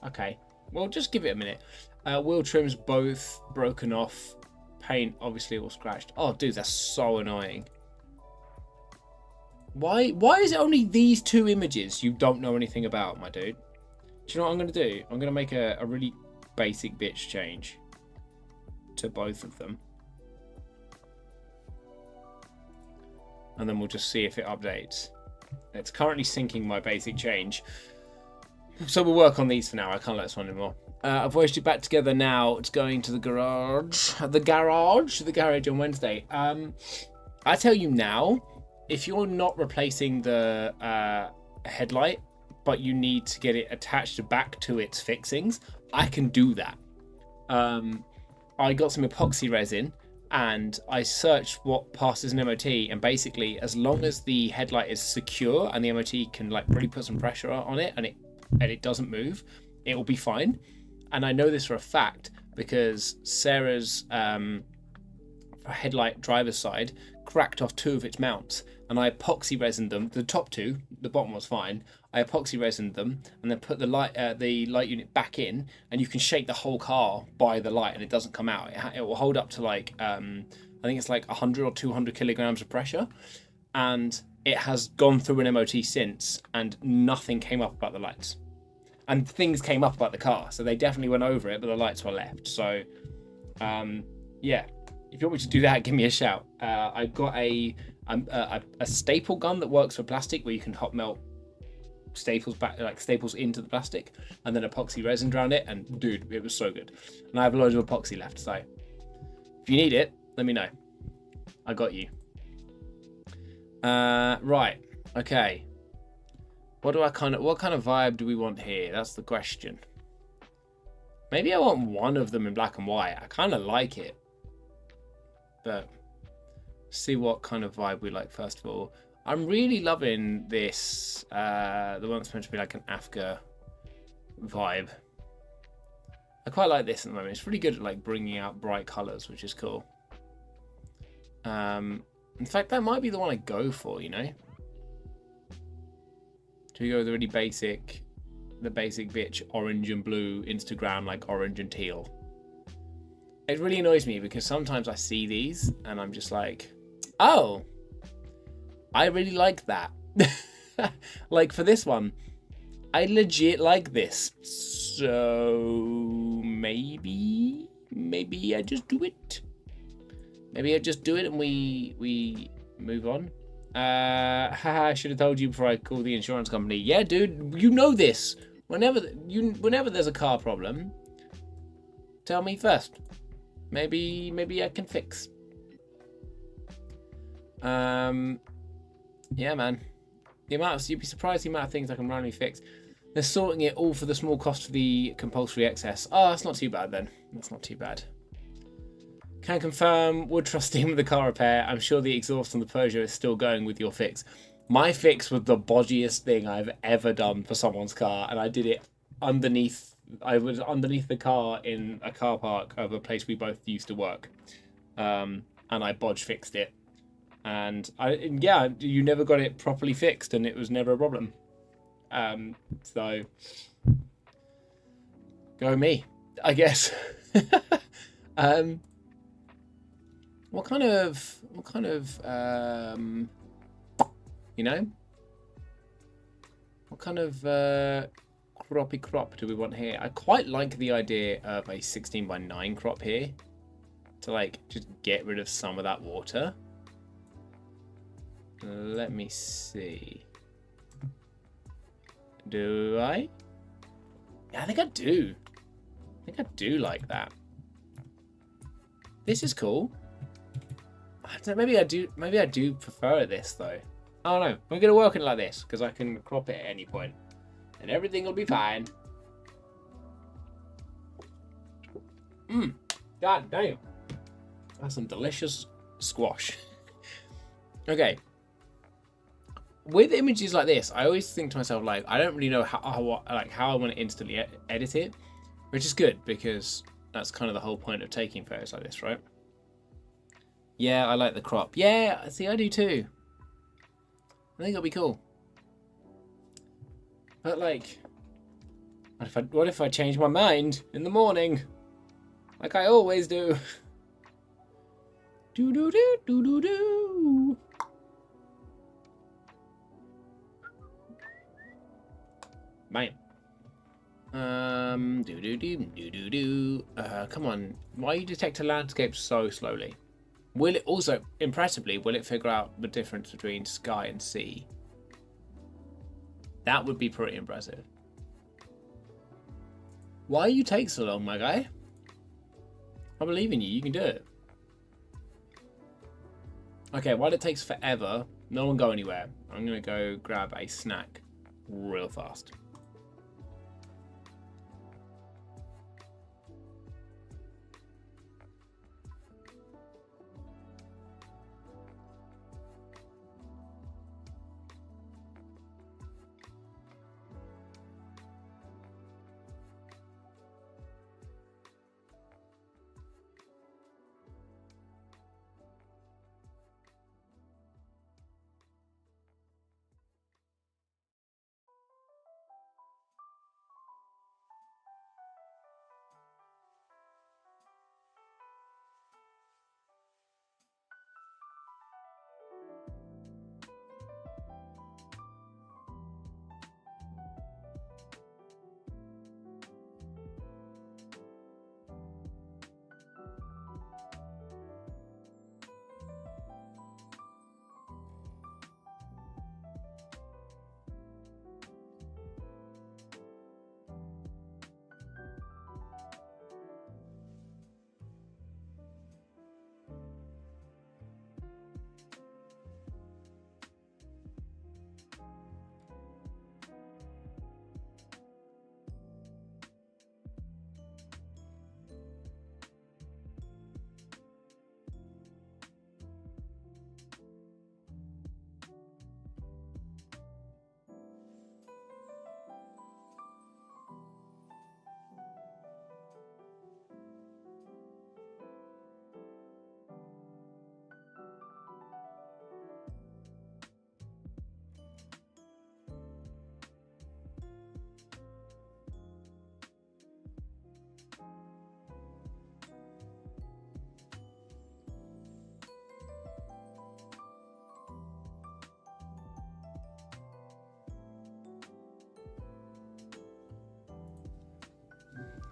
Okay, well, just give it a minute. Wheel trims both broken off. Paint obviously all scratched. Oh, dude, that's so annoying. Why is it only these 2 images you don't know anything about, my dude? Do you know what I'm going to do? I'm going to make a really basic bitch change to both of them. And then we'll just see if it updates. It's currently syncing my basic change. So we'll work on these for now. I can't let this one anymore. I've hoisted it back together now. It's going to the garage. The garage on Wednesday. I tell you now, if you're not replacing the headlight, but you need to get it attached back to its fixings, I can do that. I got some epoxy resin and I searched what passes an MOT, and basically as long as the headlight is secure and the MOT can like really put some pressure on it and it doesn't move, it will be fine. And I know this for a fact because Sarah's headlight driver's side cracked off 2 of its mounts, and I epoxy resined them. The top 2, the bottom was fine. I epoxy resined them and then put the light unit back in, and you can shake the whole car by the light and it doesn't come out. It will hold up to like I think it's like 100 or 200 kilograms of pressure, and it has gone through an MOT since and nothing came up about the lights. And things came up about the car, so they definitely went over it, but the lights were left. So yeah, if you want me to do that, give me a shout. I've got a staple gun that works for plastic, where you can hot melt staples into the plastic and then epoxy resin around it, and dude, it was so good. And I have loads of epoxy left, so if you need it, let me know. I got you. Right, okay. What kind of vibe do we want here? That's the question. Maybe I want one of them in black and white. I kind of like it, but see what kind of vibe we like first of all. I'm really loving this, the one that's meant to be like an Afghan vibe. I quite like this at the moment. It's really good at like bringing out bright colors, which is cool. In fact, that might be the one I go for, you know? Do we go with the really basic, bitch orange and blue Instagram, like orange and teal? It really annoys me because sometimes I see these and I'm just like, oh, I really like that. Like for this one, I legit like this. So maybe I just do it. Maybe I just do it and we move on. I should have told you before I called the insurance company. Yeah, dude, you know this. Whenever there's a car problem, tell me first. Maybe I can fix. Yeah, man. You'd be surprised the amount of things I can randomly fix. They're sorting it all for the small cost of the compulsory excess. Oh, that's not too bad then. That's not too bad. Can confirm, would trust in with the car repair. I'm sure the exhaust on the Peugeot is still going with your fix. My fix was the bodgiest thing I've ever done for someone's car, and I did it underneath. I was underneath the car in a car park of a place we both used to work, and I bodge fixed it. And you never got it properly fixed, and it was never a problem. So go me, I guess. What kind of you know, what kind of croppy crop do we want here? I quite like the idea of a 16:9 crop here to like just get rid of some of that water. Let me see. Do I? Yeah, I think I do. I think I do like that. This is cool. I don't know, maybe I do prefer this though. I don't know. We're gonna work it like this because I can crop it at any point, and everything will be fine. God damn. That's some delicious squash. Okay. With images like this, I always think to myself, like, I don't really know how I want to instantly edit it, which is good because that's kind of the whole point of taking photos like this, right? Yeah, I like the crop. Yeah, see, I do too. I think it'll be cool. But like, what if I change my mind in the morning, like I always do? Do do do do do do. Man. Come on. Why you detect a landscape so slowly? Will it also, impressively, will it figure out the difference between sky and sea? That would be pretty impressive. Why you take so long, my guy? I believe in you. You can do it. Okay, while it takes forever, no one go anywhere. I'm going to go grab a snack real fast.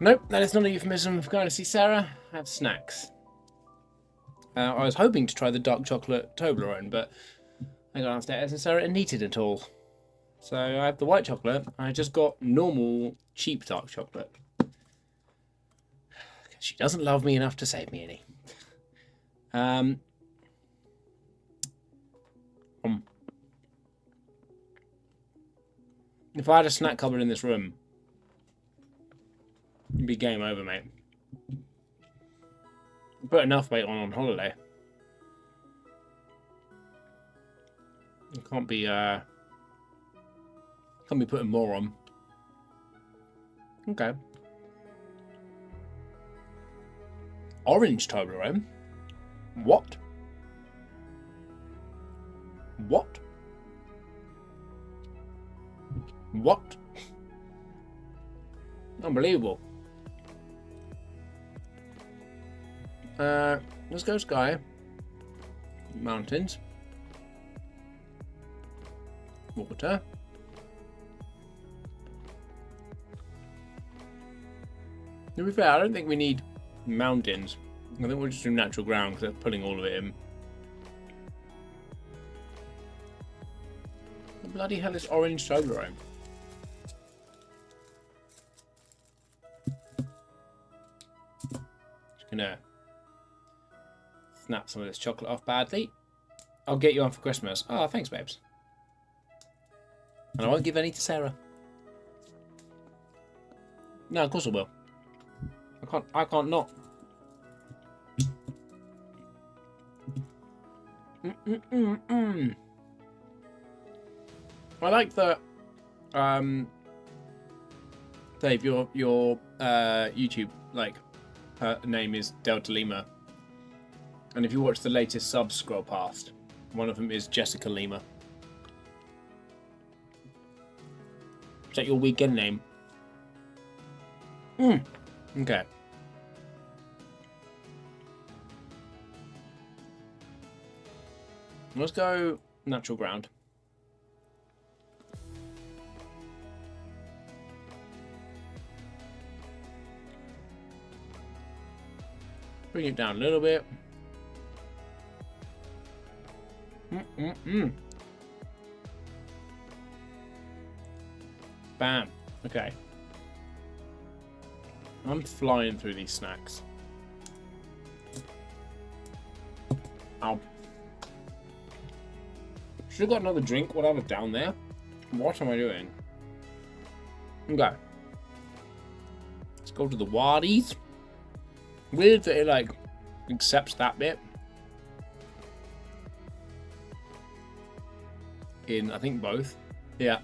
Nope, that is not a euphemism. I'm going to see Sarah. Have snacks. I was hoping to try the dark chocolate Toblerone, but I got downstairs and Sarah didn't eat it at all. So I have the white chocolate. I just got normal, cheap dark chocolate. She doesn't love me enough to save me any. If I had a snack cupboard in this room, it'd be game over, mate. Put enough weight on holiday. You can't be putting more on. Okay. Orange Toblerone? What? What? What? Unbelievable. Let's go sky. Mountains. Water. To be fair, I don't think we need mountains. I think we'll just do natural ground because they're pulling all of it in. What the bloody hell is orange Toblerone? Just gonna snap some of this chocolate off badly. I'll get you one for Christmas. Oh, thanks, babes. And I won't give any to Sarah. No, of course I will. I can't not. I like that. Dave, your YouTube name is Delta Lima, and if you watch the latest subs scroll past, one of them is Jessica Lima. Is that your weekend name? Okay. Let's go natural ground. Bring it down a little bit. Bam. Okay. I'm flying through these snacks. Ow. Should have got another drink while I was down there. What am I doing? Okay. Let's go to the Waddies. Weird that it, like, accepts that bit. In, I think, both. Yeah.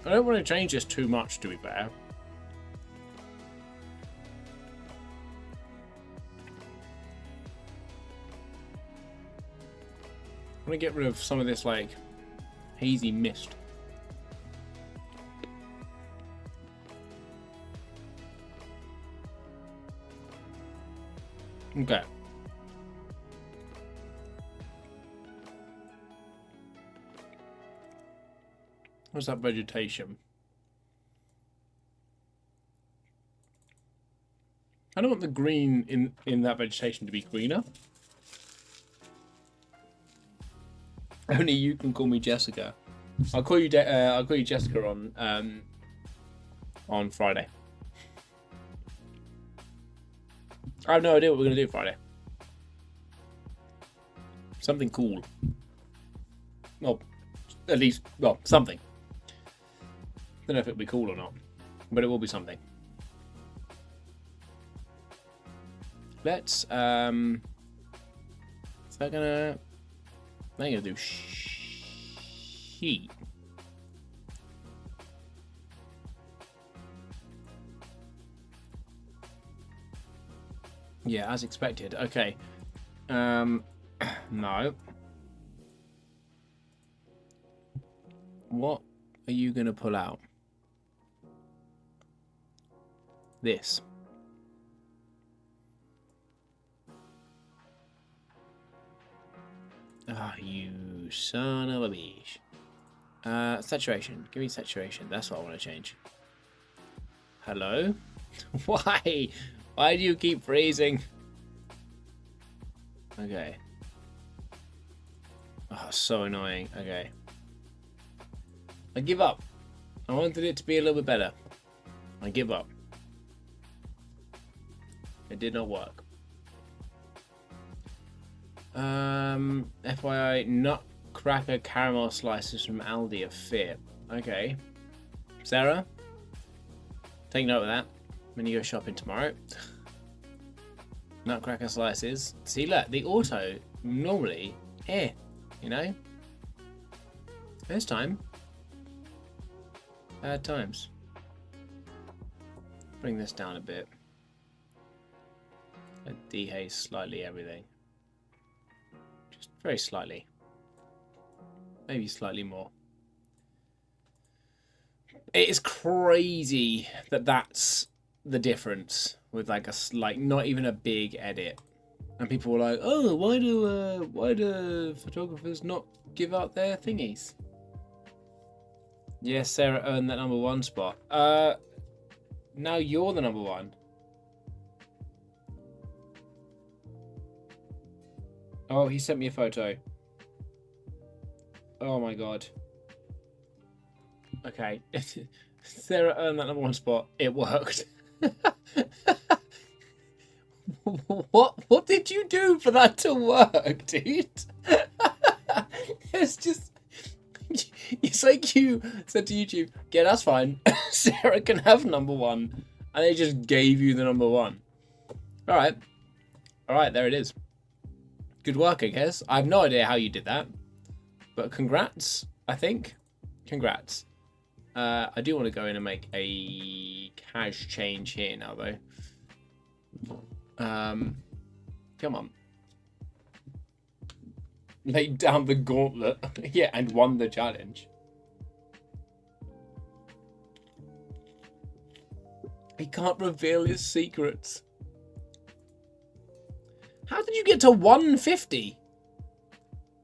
I don't want to change this too much, to be fair. I want to get rid of some of this, like, hazy mist. Okay. What's that vegetation? I don't want the green in that vegetation to be greener. Only you can call me Jessica. I'll call you Jessica on Friday. I have no idea what we're gonna do Friday. Something cool. Well, at least, well, something. Don't know if it'll be cool or not, but it will be something. Let's is that gonna? I'm gonna do sheet. Yeah, as expected. Okay. No. What are you gonna pull out? This. Ah, you son of a bitch. Saturation. Give me saturation. That's what I want to change. Hello? Why? Why do you keep freezing? Okay. Oh, so annoying. Okay. I give up. I wanted it to be a little bit better. I give up. It did not work. FYI, nutcracker caramel slices from Aldi are fit. Okay. Sarah, take note of that when you go shopping tomorrow. Nutcracker slices. See, look, the auto normally here, you know. This time, bad times. Bring this down a bit. Dehaze slightly everything. Just very slightly. Maybe slightly more. It is crazy that that's the difference with like not even a big edit, and people were like, "Oh, why do photographers not give out their thingies?" Yes, Sarah earned that #1 spot. Now you're the #1. Oh, he sent me a photo. Oh my god. Okay. Sarah earned that #1 spot. It worked. What did you do for that to work, dude? It's just, it's like you said to YouTube, yeah, that's fine. Sarah can have #1, and they just gave you the #1. All right, there it is. Good work, I guess. I have no idea how you did that, but congrats. I think, congrats. I do want to go in and make a cash change here now, though. Come on. Laid down the gauntlet. Yeah, and won the challenge. He can't reveal his secrets. How did you get to 150?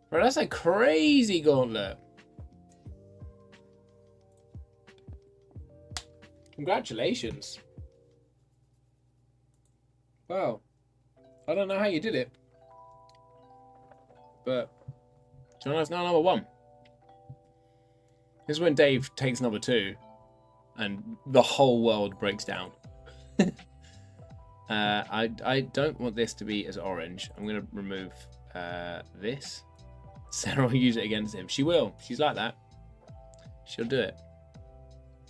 Bro, that's a crazy gauntlet. Congratulations. Wow. I don't know how you did it. But Jono's now number 1. This is when Dave takes number 2 and the whole world breaks down. I don't want this to be as orange. I'm going to remove this. Sarah will use it against him. She will. She's like that. She'll do it.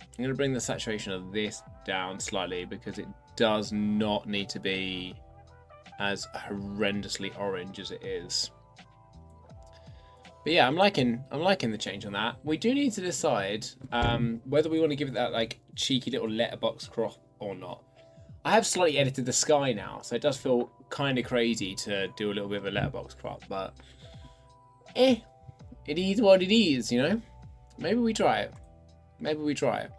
I'm going to bring the saturation of this down slightly because it does not need to be as horrendously orange as it is. But yeah, I'm liking the change on that. We do need to decide whether we want to give it that like cheeky little letterbox crop or not. I have slightly edited the sky now, so it does feel kind of crazy to do a little bit of a letterbox crop, but it is what it is, you know? Maybe we try it. Maybe we try it.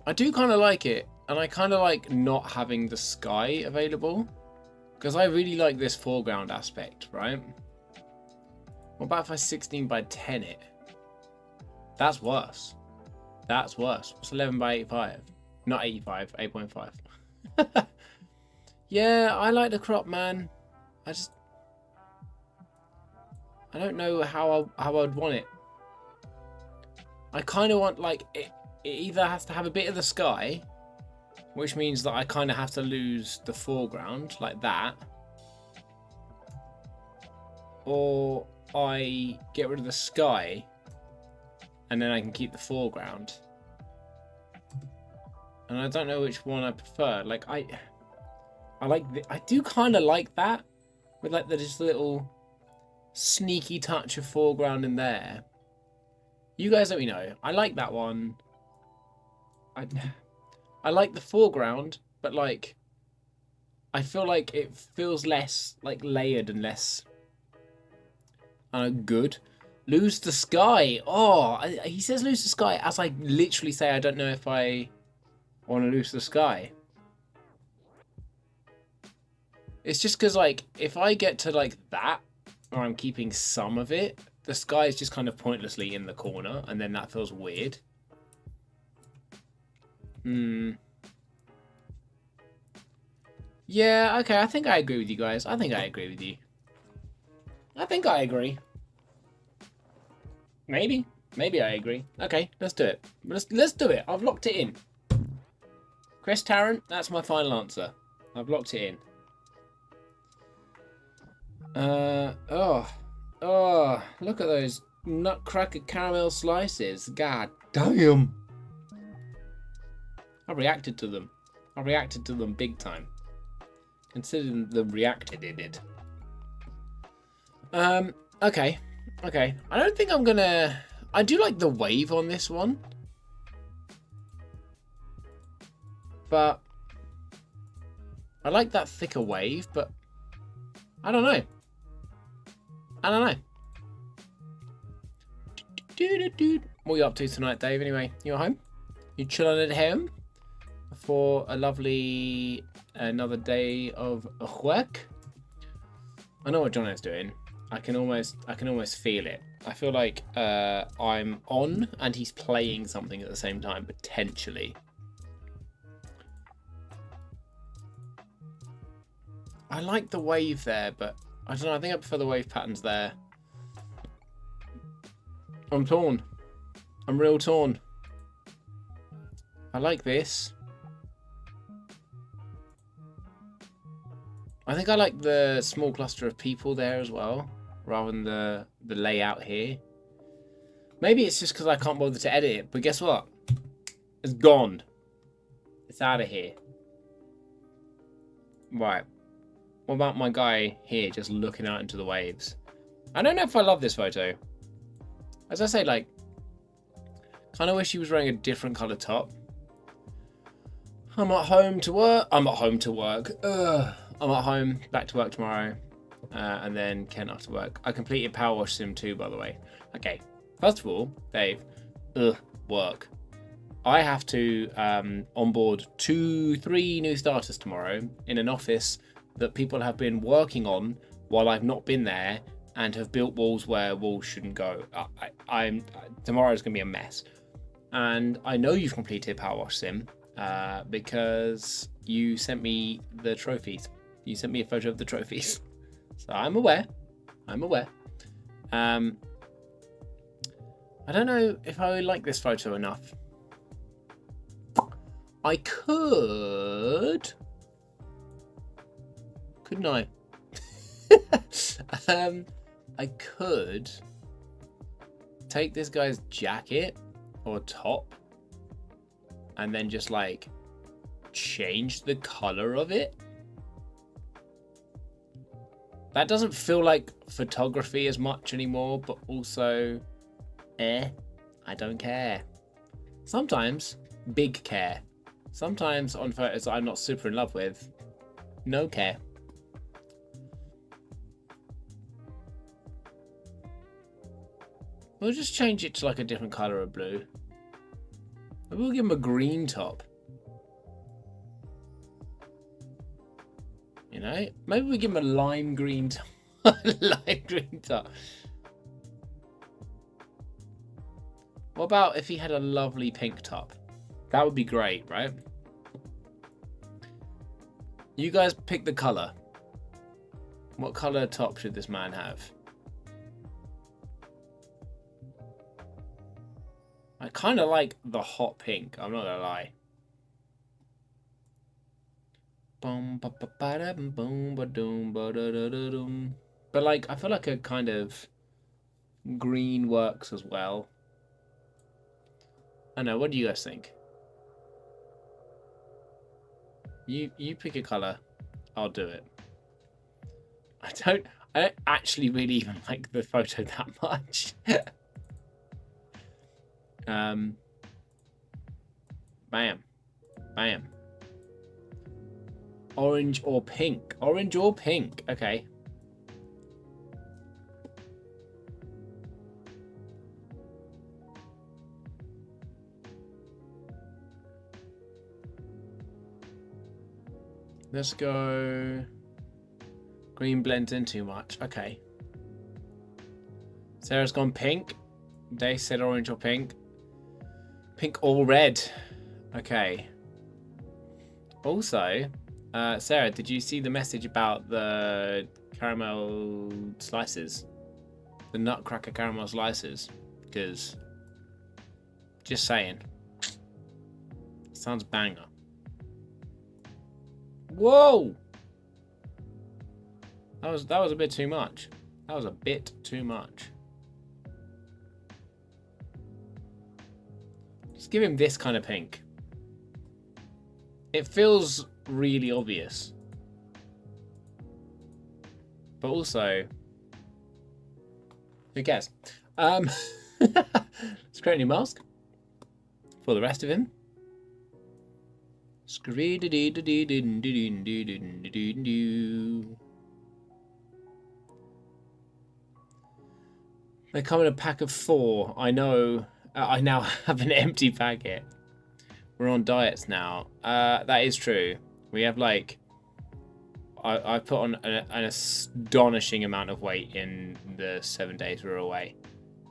I do kind of like it, and I kind of like not having the sky available, because I really like this foreground aspect, right? What about if I 16 by 10 it? That's worse. That's worse. What's 11 by 85? Not 85, 8.5. Yeah, I like the crop, man. I don't know how I'd want it. I kind of want, like, it either has to have a bit of the sky, which means that I kind of have to lose the foreground, like that. Or I get rid of the sky, and then I can keep the foreground. And I don't know which one I prefer. Like, I do kind of like that, with like the just little sneaky touch of foreground in there. You guys let me know. I like that one. I like the foreground, but like I feel like it feels less like layered and less good. Lose the sky. Oh, he says lose the sky as I literally say I don't know if I want to lose the sky. It's just because like if I get to like that, or I'm keeping some of it, the sky is just kind of pointlessly in the corner, and then that feels weird. Yeah, okay, I think I agree with you guys. I think I agree with you. I think I agree. Maybe I agree. Okay, let's do it. Let's do it. I've locked it in. Chris Tarrant, that's my final answer. I've locked it in. Oh, look at those nutcracker caramel slices. God damn. I reacted to them. I reacted to them big time. Considering the reacted it did. Okay. I don't think I'm gonna... I do like the wave on this one. But I like that thicker wave, but I don't know. What are you up to tonight, Dave, anyway? You at home? You chilling at home? For a lovely another day of work? I know what Jono's doing. I can almost feel it. I feel like I'm on and he's playing something at the same time, potentially. I like the wave there, but I don't know. I think I prefer the wave patterns there. I'm torn. I'm real torn. I like this. I think I like the small cluster of people there as well, rather than the layout here. Maybe it's just because I can't bother to edit it, but guess what? It's gone. It's out of here. Right. What about my guy here just looking out into the waves? I don't know if I love this photo. As I say, like, kind of wish he was wearing a different colour top. I'm at home to work. I'm at home, back to work tomorrow, and then Ken after work. I completed Power Wash Sim 2, by the way. Okay, first of all, Dave, work. I have to onboard 2-3 new starters tomorrow in an office that people have been working on while I've not been there and have built walls where walls shouldn't go. Tomorrow's going to be a mess. And I know you've completed Power Wash Sim because you sent me the trophies. You sent me a photo of the trophies. So I'm aware. I'm aware. I don't know if I like this photo enough. I could... Couldn't I? I could take this guy's jacket or top and then just like change the color of it. That doesn't feel like photography as much anymore, but also, I don't care. Sometimes, big care. Sometimes on photos that I'm not super in love with, no care. We'll just change it to like a different color of blue. Maybe we'll give him a green top. You know, maybe we give him a lime green top. Lime green top. What about if he had a lovely pink top? That would be great, right? You guys pick the color. What color top should this man have? I kind of like the hot pink, I'm not gonna lie. But like, I feel like a kind of green works as well. I know, what do you guys think? You pick a color, I'll do it. I don't actually really even like the photo that much. Bam. Bam. Orange or pink? Orange or pink? Okay. Let's go... Green blends in too much. Okay. Sarah's gone pink. They said orange or pink. Pink or red. Okay. Also, Sarah, did you see the message about the caramel slices? The nutcracker caramel slices? Because, just saying. Sounds banger. Whoa! That was a bit too much. That was a bit too much. Just give him this kind of pink. It feels really obvious. But also, who cares? Let's create a new mask for the rest of him. They come in a pack of 4. I know. I now have an empty packet. We're on diets now. That is true. We have like... I put on an astonishing amount of weight in the 7 days we were away.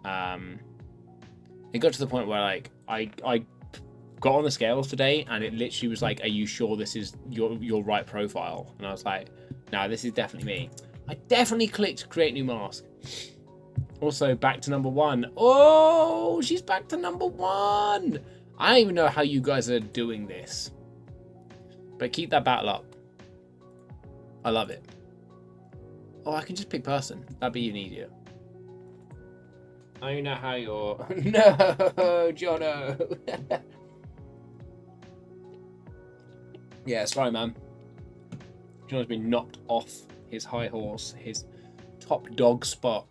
It got to the point where like I got on the scales today and it literally was like, are you sure this is your right profile? And I was like, no, this is definitely me. I definitely clicked create new mask. Also back to number 1. Oh, she's back to number 1. I don't even know how you guys are doing this. But keep that battle up. I love it. Oh, I can just pick person. That'd be even easier. I don't know how you're... No, Jono. Yeah, sorry, man. Jono's been knocked off his high horse, his top dog spot.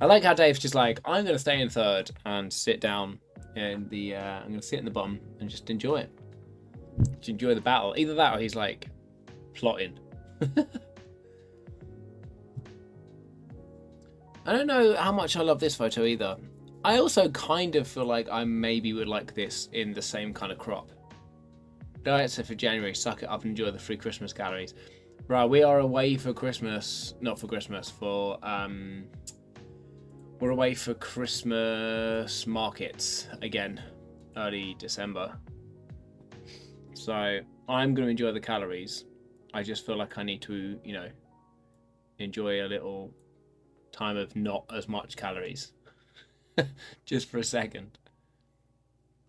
I like how Dave's just like, I'm going to stay in 3rd and sit down in the... I'm going to sit in the bum and just enjoy it. Just enjoy the battle. Either that or he's like plotting. I don't know how much I love this photo either. I also kind of feel like I maybe would like this in the same kind of crop. Diets are for January. Suck it up and enjoy the free Christmas calories. Right, we are away for Christmas. Not for Christmas, for... We're away for Christmas markets again, early December. So I'm going to enjoy the calories. I just feel like I need to, you know, enjoy a little time of not as much calories. Just for a second.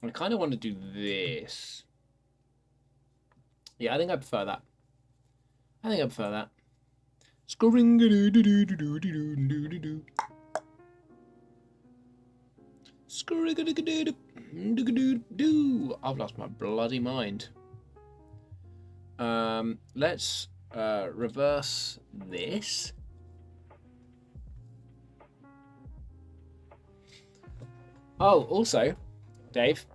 I kind of want to do this. Yeah, I think I prefer that. I think I prefer that. I've lost my bloody mind. Let's reverse this. Oh, also, Dave,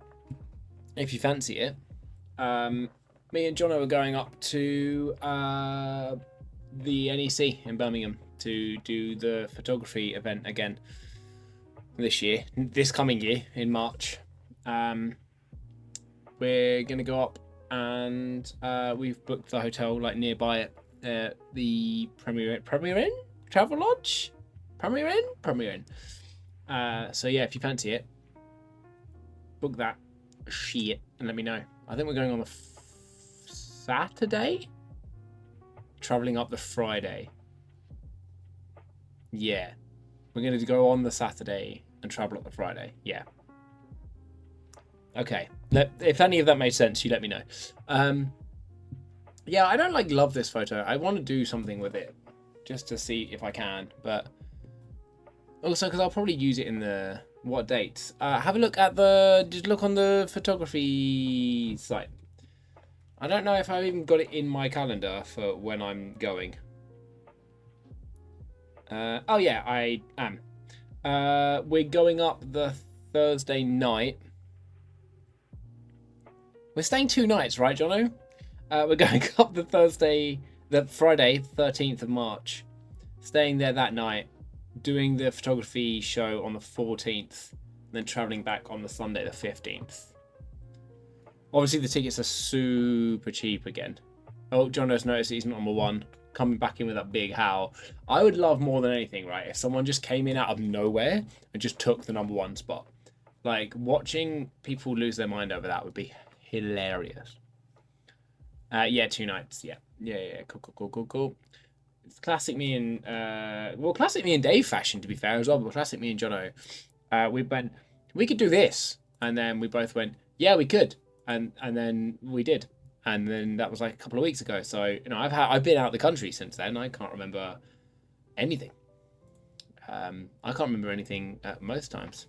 if you fancy it, me and Jono are going up to the NEC in Birmingham to do the photography event again this coming year in March. We're gonna go up and we've booked the hotel like nearby it, the Premier Inn Travel Lodge, Premier Inn. So yeah, if you fancy it, book that shit and let me know. I think we're going on the Saturday, traveling up the Friday. Yeah, we're going to go on the Saturday and travel up the Friday. Yeah. Okay. If any of that made sense, you let me know. Yeah, I don't love this photo. I want to do something with it just to see if I can, but also because I'll probably use it in the what dates. Have a look at just look on the photography site. I don't know if I've even got it in my calendar for when I'm going. Oh yeah, I am. We're going up the Thursday night. We're staying 2 nights, right, Jono? We're going up the Friday, 13th of March. Staying there that night, doing the photography show on the 14th, and then traveling back on the Sunday, the 15th. Obviously, the tickets are super cheap again. Oh, Jono's noticed he's not number 1. Coming back in with that big howl. I would love more than anything, right, if someone just came in out of nowhere and just took the number 1 spot. Like, watching people lose their mind over that would be hilarious. Yeah, 2 nights. Yeah. Cool. It's classic me and classic me and Dave fashion, to be fair, as well. But classic me and Jono, we could do this, and then we both went, yeah, we could, and then we did. And then that was like a couple of weeks ago. So, you know, I've been out of the country since then. I can't remember anything. I can't remember anything most times.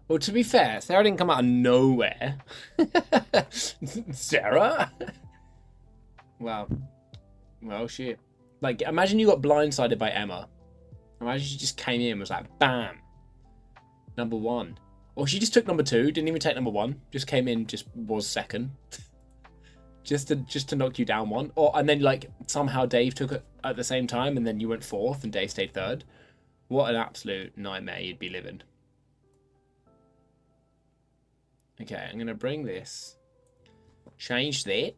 Well, to be fair, Sarah didn't come out of nowhere. Sarah? Well, shit. Like, imagine you got blindsided by Emma. Imagine she just came in and was like, bam, number 1. Or she just took number 2, didn't even take number 1, just came in, just was second, just to knock you down 1. And then like somehow Dave took it at the same time, and then you went 4th and Dave stayed 3rd. What an absolute nightmare you'd be living. Okay, I'm gonna bring this, change that,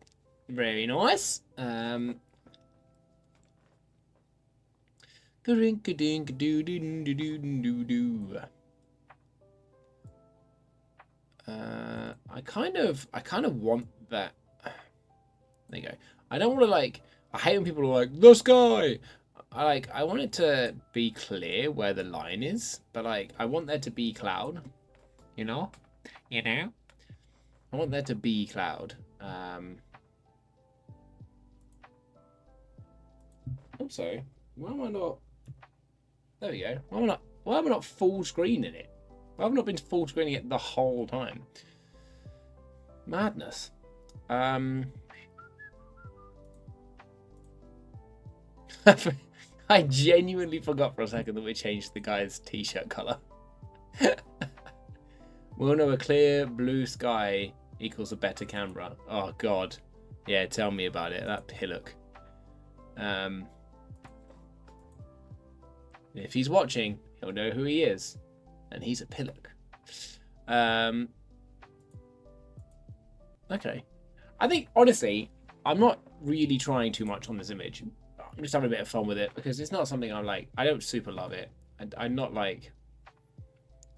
very nice. I kind of want that. There you go. I don't want to like. I hate when people are like the sky. I want it to be clear where the line is, but like I want there to be cloud. You know. I want there to be cloud. Also, why am I not? There we go. Why am I not full screening it? Why have I not been full screening it the whole time? Madness. I genuinely forgot for a second that we changed the guy's t-shirt color. We'll know a clear blue sky equals a better camera. Oh god. Yeah, tell me about it. That pillock. If he's watching, he'll know who he is. And he's a pillock. Okay. I think, honestly, I'm not really trying too much on this image. I'm just having a bit of fun with it because it's not something I'm like. I don't super love it. I'm not like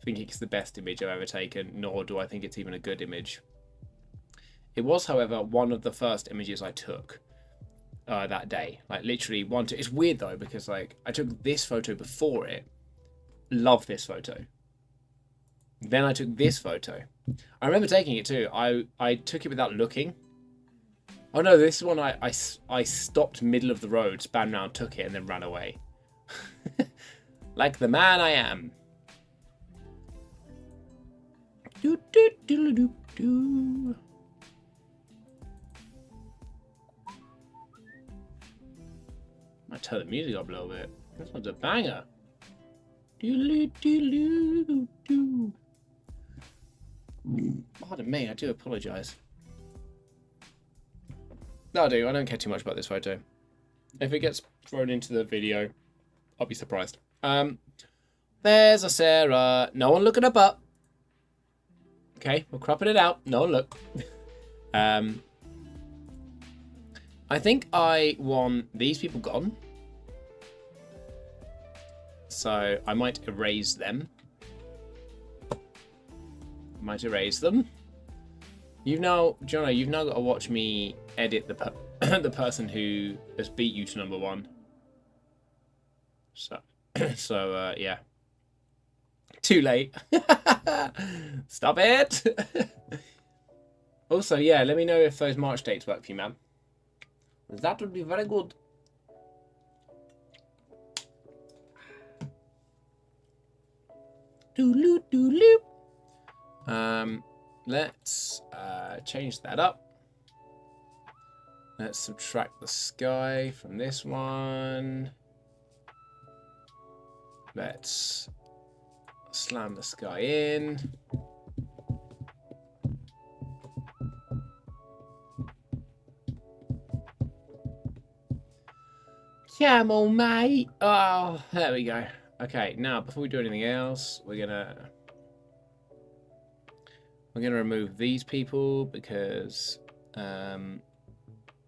thinking it's the best image I've ever taken, nor do I think it's even a good image. It was, however, one of the first images I took that day. Like literally one. It's weird though because like I took this photo before it. Love this photo. Then I took this photo. I remember taking it too. I took it without looking. Oh no, this is one I stopped middle of the road, span round, took it, and then ran away. Like the man I am. Do, do, do, do, do. Might turn the music up a little bit. This one's a banger. Do, do, do, do. Pardon me, I do apologise. No, I do. I don't care too much about this photo. If it gets thrown into the video, I'll be surprised. There's a Sarah. No one look at her butt. Okay, we're cropping it out. No one look. I think I want these people gone. So I might erase them. Might erase them. You've now, Jono, you've now got to watch me edit the the person who has beat you to number 1. So, yeah. Too late. Stop it. Also, yeah, let me know if those March dates work for you, man. That would be very good. Doo-loo, doo-loo. Let's change that up. Let's subtract the sky from this one. Let's slam the sky in. Camel, mate. Oh, there we go. Okay, now before we do anything else, we're gonna remove these people because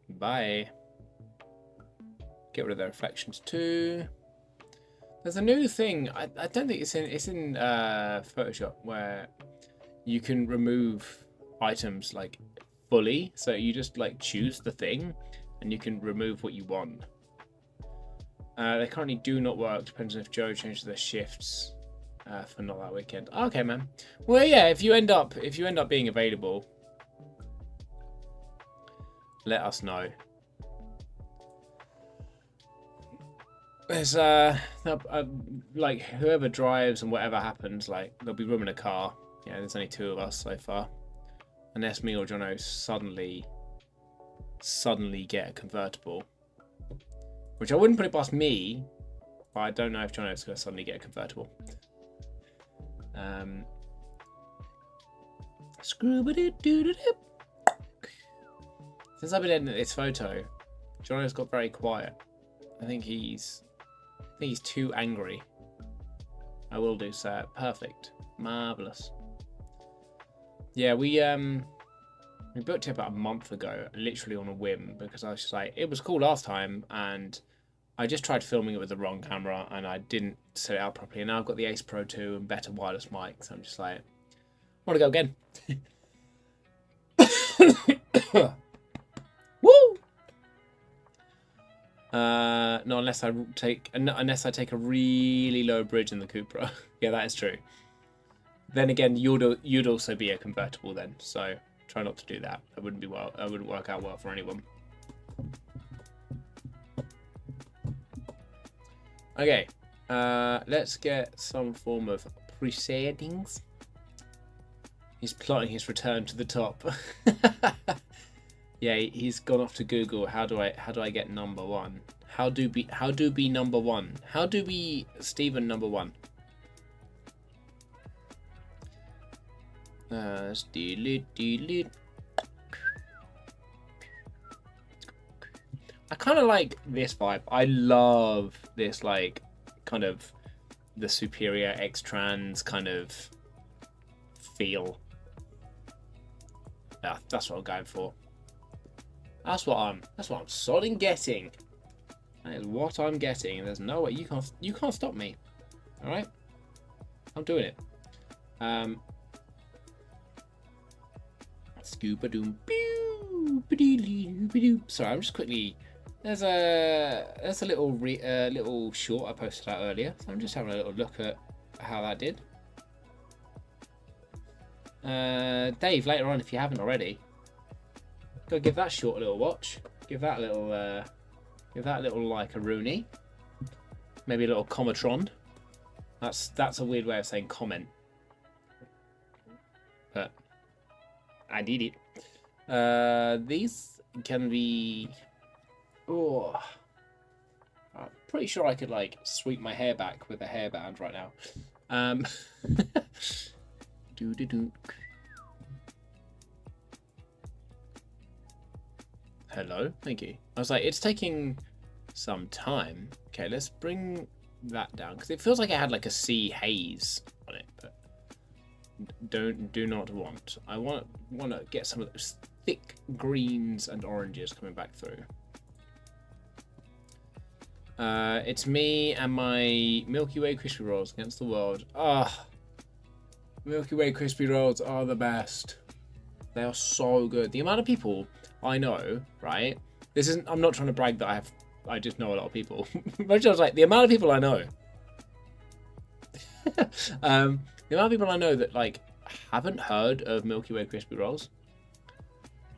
bye. Get rid of their reflections too. There's a new thing. I don't think it's in Photoshop where you can remove items like fully. So you just like choose the thing and you can remove what you want. They currently do not work. Depends on if Joe changes their shifts for not that weekend. Okay, man. Well, yeah. If you end up being available, let us know. There's like whoever drives and whatever happens, like there'll be room in a car. Yeah, there's only 2 of us so far, unless me or Jono suddenly get a convertible, which I wouldn't put it past me, but I don't know if Jono's going to suddenly get a convertible. Since I've been editing this photo, Jono's got very quiet. I think he's too angry. I will do so. Perfect. Marvelous. Yeah, we booked it about a month ago, literally on a whim, because I was just like, it was cool last time, and I just tried filming it with the wrong camera, and I didn't set it up properly, and now I've got the Ace Pro 2 and better wireless mics. I'm just like, I want to go again. Woo! No, unless I take a really low bridge in the Cupra. Yeah, that is true. Then again, you'd also be a convertible then, so try not to do that. That wouldn't work out well for anyone. Okay, let's get some form of proceedings. He's plotting his return to the top. Yeah, he's gone off to Google. How do I get number 1? How do be number 1? How do be Stephen number 1? Delete. I kind of like this vibe. I love this, like, kind of the superior X-Trans kind of feel. Yeah, that's what I'm going for. That's what I'm sodding getting. That is what I'm getting. There's no way you can't stop me. All right, I'm doing it. Scuba doom. Sorry, I'm just quickly. There's a little short I posted out earlier, so I'm just having a little look at how that did. Dave, later on, if you haven't already, go give that short a little watch. Give that a little like a Rooney. Maybe a little Comatron. That's a weird way of saying comment. But I did it. These can be. Oh, I'm pretty sure I could like sweep my hair back with a hairband right now. Hello, thank you. I was like, it's taking some time. Okay, let's bring that down because it feels like it had like a sea haze on it, but do not want. I want to get some of those thick greens and oranges coming back through. It's me and my Milky Way crispy rolls against the world. Ah, Milky Way crispy rolls are the best. They are so good. The amount of people I know, right? This isn't. I'm not trying to brag that I just know a lot of people. But I was like, the amount of people I know. The amount of people I know that like haven't heard of Milky Way crispy rolls.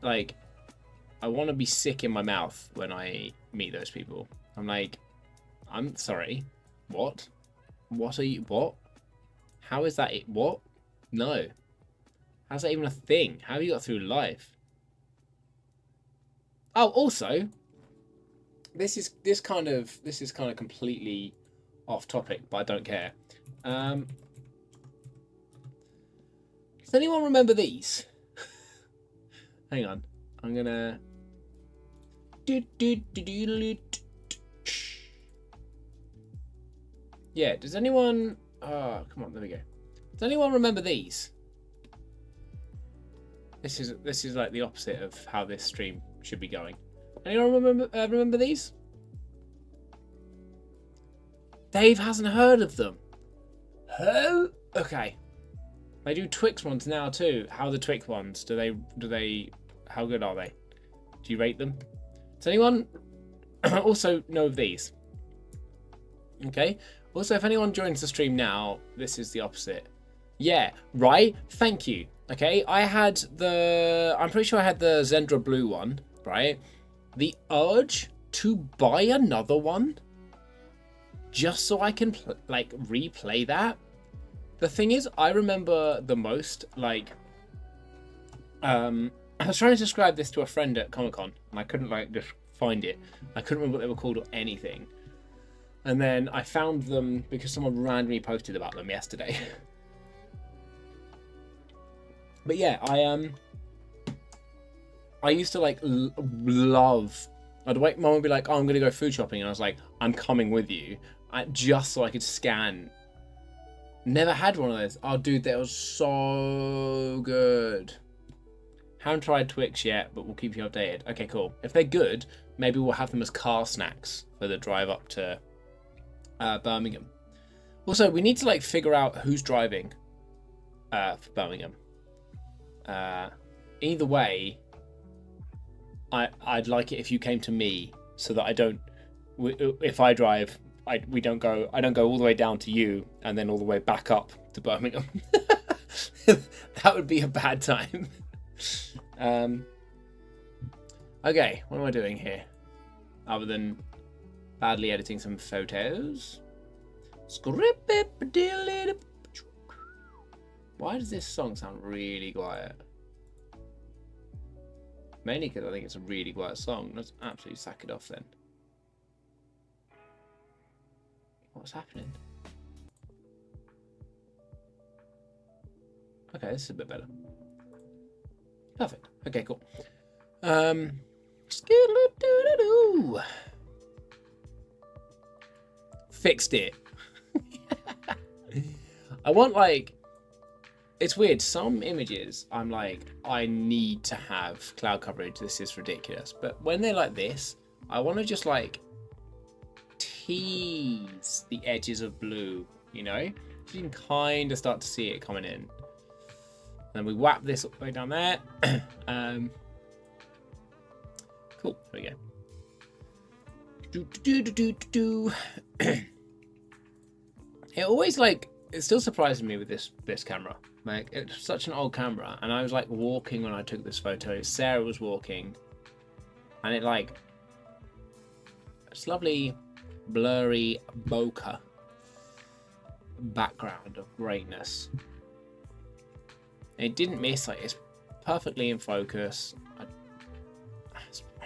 Like, I want to be sick in my mouth when I meet those people. I'm like, I'm sorry. What? What are you? What? How is that? What? No. How's that even a thing? How have you got through life? Oh, also, this is kind of completely off topic, but I don't care. Does anyone remember these? Hang on, I'm gonna. Yeah, does anyone? Oh, come on, there we go. Does anyone remember these? This is like the opposite of how this stream should be going. Anyone remember these? Dave hasn't heard of them. Oh, okay. They do Twix ones now too. How are the Twix ones? Do they? How good are they? Do you rate them? Does anyone also know of these? Okay. Also, if anyone joins the stream now, this is the opposite. Yeah, right. Thank you. Okay, I'm pretty sure I had the Zendra Blue one, right? The urge to buy another one just so I can replay that. The thing is, I remember the most like I was trying to describe this to a friend at Comic-Con and I couldn't just find it. I couldn't remember what they were called or anything. And then I found them because someone randomly posted about them yesterday. But yeah, I used to love. I'd wait. Mum would be like, "Oh, I'm gonna go food shopping," and I was like, "I'm coming with you," just so I could scan. Never had one of those. Oh, dude, that was so good. Haven't tried Twix yet, but we'll keep you updated. Okay, cool. If they're good, maybe we'll have them as car snacks for the drive up to Birmingham. Also, we need to figure out who's driving for Birmingham. Either way, I'd like it if you came to me so that I don't. If I drive, I don't go all the way down to you and then all the way back up to Birmingham. That would be a bad time. Okay, what am I doing here? Other than badly editing some photos. Why does this song sound really quiet? Mainly because I think it's a really quiet song. Let's absolutely sack it off then. What's happening? Okay, this is a bit better. Perfect. Okay, cool. Fixed it. I want it's weird. Some images, I'm like, I need to have cloud coverage. This is ridiculous. But when they're like this, I want to just tease the edges of blue, you know? You can kind of start to see it coming in. And then we whap this all the way down there. Cool, there we go. It always like, it still surprises me with this camera. Like, it's such an old camera, and I was like walking when I took this photo. Sarah was walking, and it like, it's lovely blurry bokeh background of greatness. It didn't miss, like, it's perfectly in focus. I'm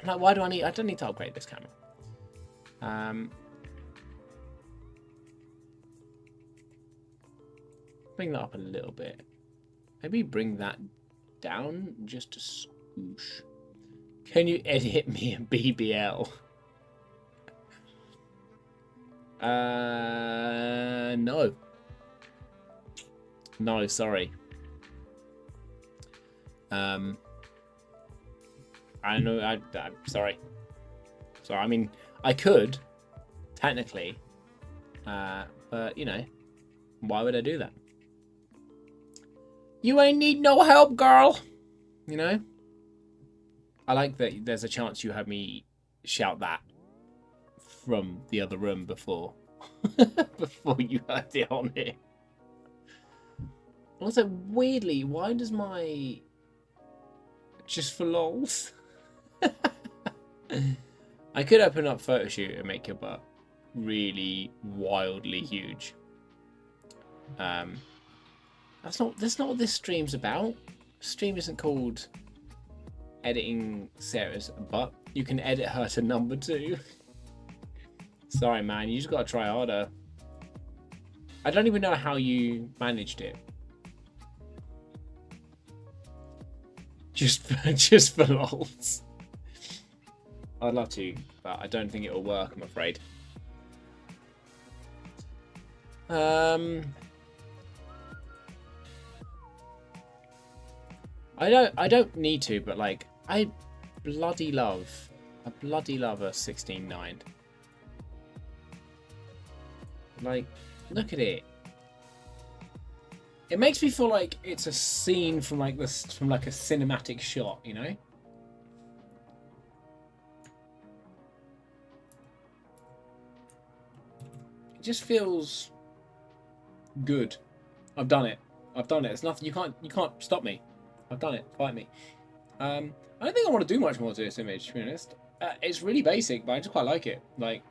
like, why do I don't need to upgrade this camera. Bring that up a little bit. Maybe bring that down just a swoosh. Can you edit me a BBL? No. No, sorry. I know. I'm sorry. So I mean, I could technically, but you know, why would I do that? You ain't need no help, girl. You know. I like that. There's a chance you had me shout that from the other room before, before you heard it on here. Also, weirdly, why does my just for lols? I could open up Photoshoot and make your butt really wildly huge. That's not what this stream's about. Stream isn't called editing Sarah's butt. You can edit her to number 2. Sorry, man. You just gotta try harder. I don't even know how you managed it. Just for lols. I'd love to, but I don't think it'll work, I'm afraid. I don't need to, but like I bloody love a 16:9. Like, look at it. It makes me feel like it's a scene from like this, from like a cinematic shot, you know? It just feels good. I've done it. It's nothing. You can't stop me. I've done it. Fight me. I don't think I want to do much more to this image, to be honest. It's really basic, but I just quite like it. Like,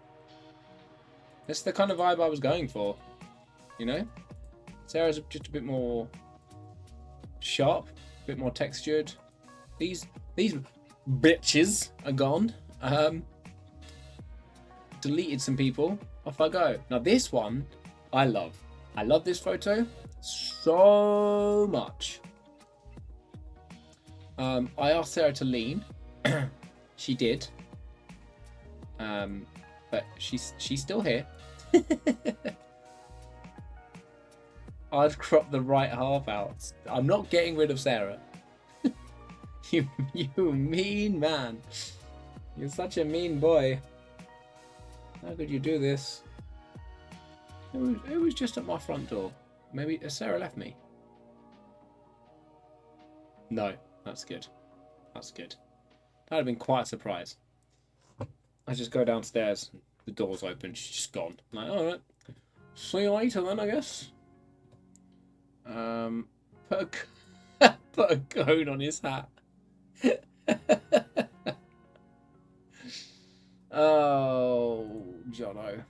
it's the kind of vibe I was going for, you know? Sarah's just a bit more sharp, a bit more textured. These bitches are gone. Deleted some people. Off I go. Now this one, I love. I love this photo so much. I asked Sarah to lean. She did. But she's still here. I'd crop the right half out. I'm not getting rid of Sarah. You mean man. You're such a mean boy. How could you do this? It was just at my front door. Maybe Sarah left me. No, that's good. That's good. That'd have been quite a surprise. I just go downstairs. The door's open. She's just gone. I'm like, all right. See you later then, I guess. Put a cone on his hat. Oh, Jono.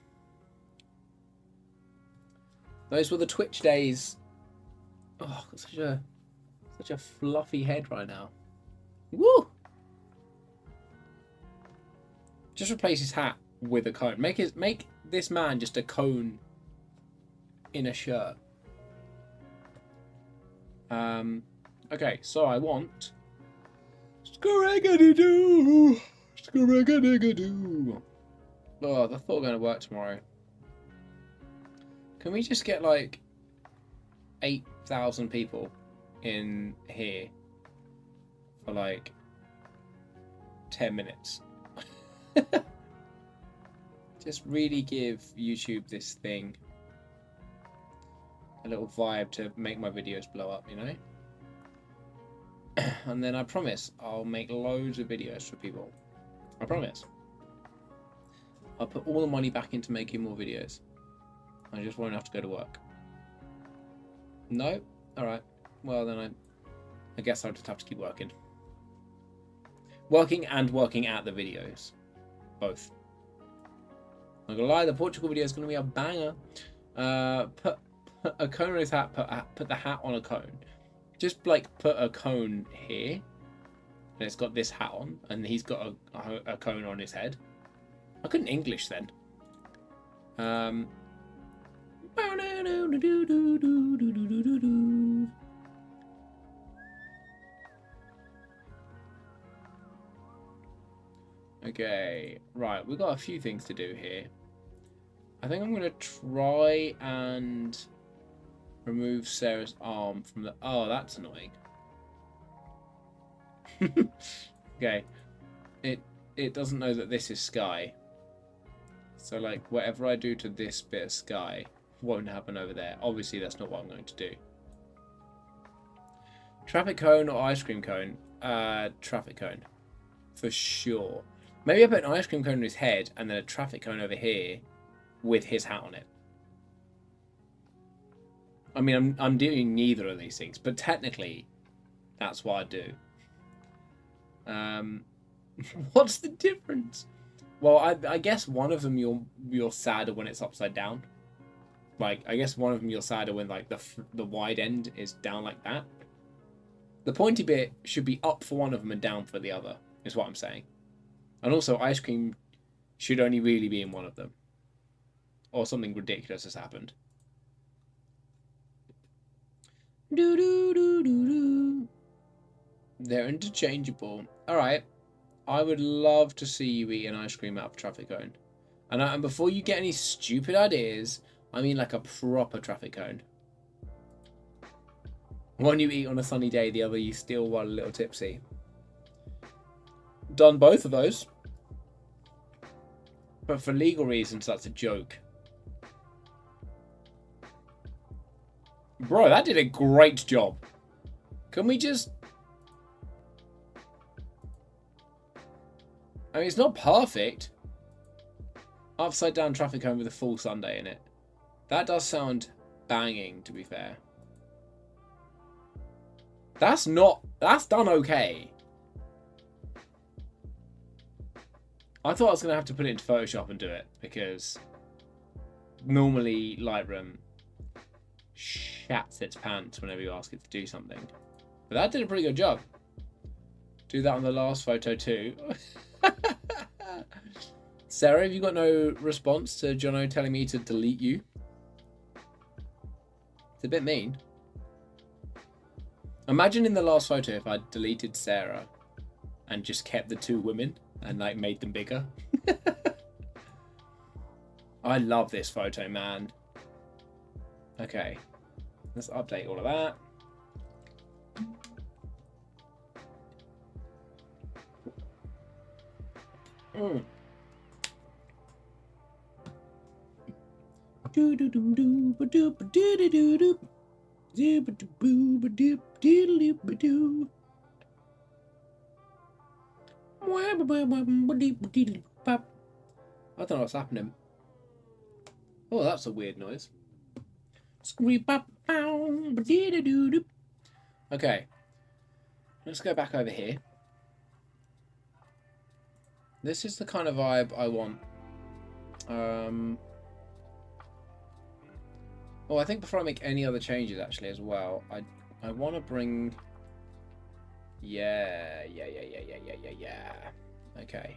Those were the Twitch days. Oh, I've got such a fluffy head right now. Woo! Just replace his hat with a cone. Make this man just a cone in a shirt. Okay, so I want Scaraggadoo. Scaraggadoo. Oh, I thought we were going to work tomorrow. Can we just get like 8,000 people in here for like 10 minutes? Just really give YouTube this thing. A little vibe to make my videos blow up, you know? And then I promise I'll make loads of videos for people. I promise. I'll put all the money back into making more videos. I just won't have to go to work. No? Alright. Well, then I guess I'll just have to keep working. Working and working at the videos. Both. I'm not gonna lie, the Portugal video is gonna be a banger. Put a cone on his hat, put the hat on a cone. Just like put a cone here. And it's got this hat on. And he's got a cone on his head. I couldn't English then. Okay, right, we've got a few things to do here. I think I'm going to try and remove Sarah's arm from the... Oh, that's annoying. Okay, it doesn't know that this is sky. So, like, whatever I do to this bit of sky won't happen over there. Obviously, that's not what I'm going to do. Traffic cone or ice cream cone? Traffic cone. For sure. Maybe I put an ice cream cone on his head and then a traffic cone over here with his hat on it. I mean, I'm doing neither of these things, but technically, that's what I do. What's the difference? Well, I guess one of them you're sadder when it's upside down. Like, I guess one of them you're sadder when like the wide end is down like that. The pointy bit should be up for one of them and down for the other, is what I'm saying. And also, ice cream should only really be in one of them. Or something ridiculous has happened. They're interchangeable. Alright. I would love to see you eat an ice cream out of a traffic cone. And before you get any stupid ideas, I mean like a proper traffic cone. One you eat on a sunny day, the other you steal while a little tipsy. Done both of those. But for legal reasons, that's a joke. Bro, that did a great job. Can we just... I mean, it's not perfect. Upside down traffic cone with a full sundae in it. That does sound banging, to be fair. That's done okay. I thought I was going to have to put it into Photoshop and do it, because normally Lightroom shats its pants whenever you ask it to do something. But that did a pretty good job. Do that on the last photo too. Sarah, have you got no response to Jono telling me to delete you? It's a bit mean. Imagine in the last photo if I deleted Sarah and just kept the two women and like made them bigger. I love this photo, man. Okay, let's update all of that. I don't know what's happening. Oh, that's a weird noise. Okay, let's go back over here. This is the kind of vibe I want. Oh, I think before I make any other changes, actually, as well, I want to bring. Yeah. Okay.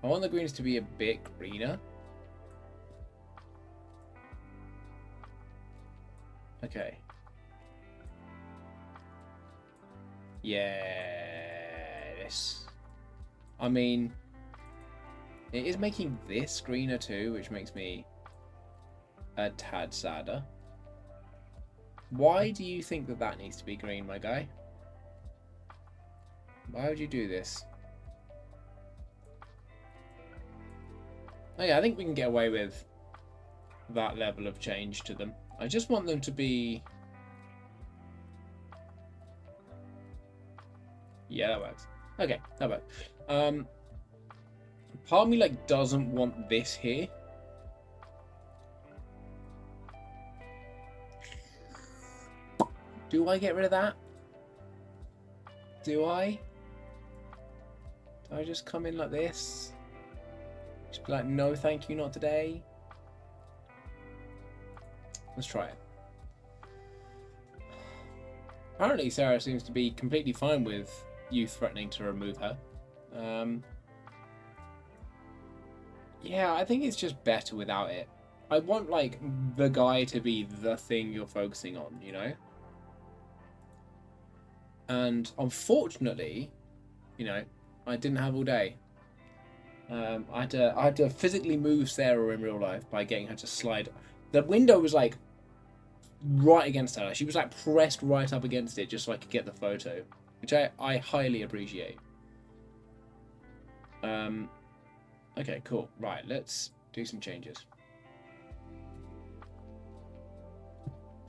I want the greens to be a bit greener. Okay. Yes. I mean, it is making this greener too, which makes me a tad sadder. Why do you think that that needs to be green, my guy? Why would you do this? Oh yeah, I think we can get away with that level of change to them. I just want them to be... Yeah, that works. Okay, that works. Part of me like doesn't want this here. Do I get rid of that? Do I? Do I just come in like this? Just be like, no, thank you, not today. Let's try it. Apparently, Sarah seems to be completely fine with you threatening to remove her. Yeah, I think it's just better without it. I want, like, the guy to be the thing you're focusing on, you know? And unfortunately, you know, I didn't have all day. I had to physically move Sarah in real life by getting her to slide. The window was like right against her. She was like pressed right up against it just so I could get the photo, which I highly appreciate. Okay, cool. Right, let's do some changes.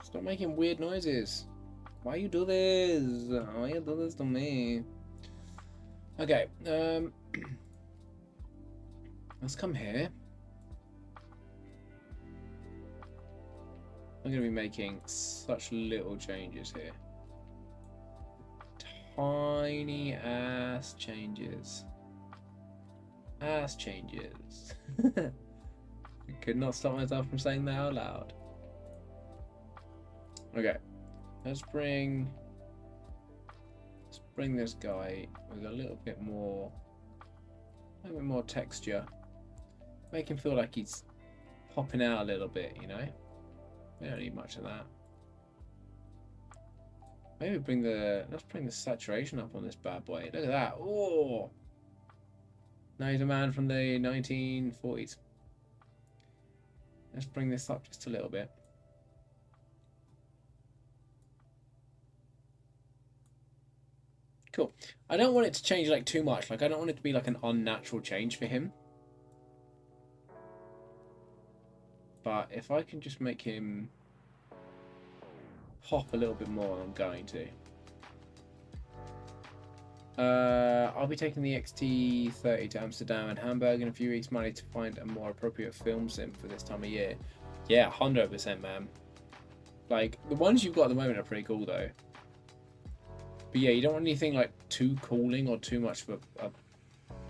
Stop making weird noises. Why you do this? Why you do this to me? Okay, let's come here. I'm going to be making such little changes here. Tiny ass changes. Ass changes. I could not stop myself from saying that out loud. Okay, let's bring this guy with a little bit more texture. Make him feel like he's popping out a little bit, you know? We don't need much of that. Maybe let's bring the saturation up on this bad boy. Look at that. Oh! Now he's a man from the 1940s. Let's bring this up just a little bit. Cool. I don't want it to change like too much. Like I don't want it to be like an unnatural change for him. But if I can just make him pop a little bit more, I'm going to. I'll be taking the XT30 to Amsterdam and Hamburg in a few weeks. Might need to find a more appropriate film sim for this time of year. Yeah, 100%, man. Like the ones you've got at the moment are pretty cool though. But yeah, you don't want anything like too cooling or too much of a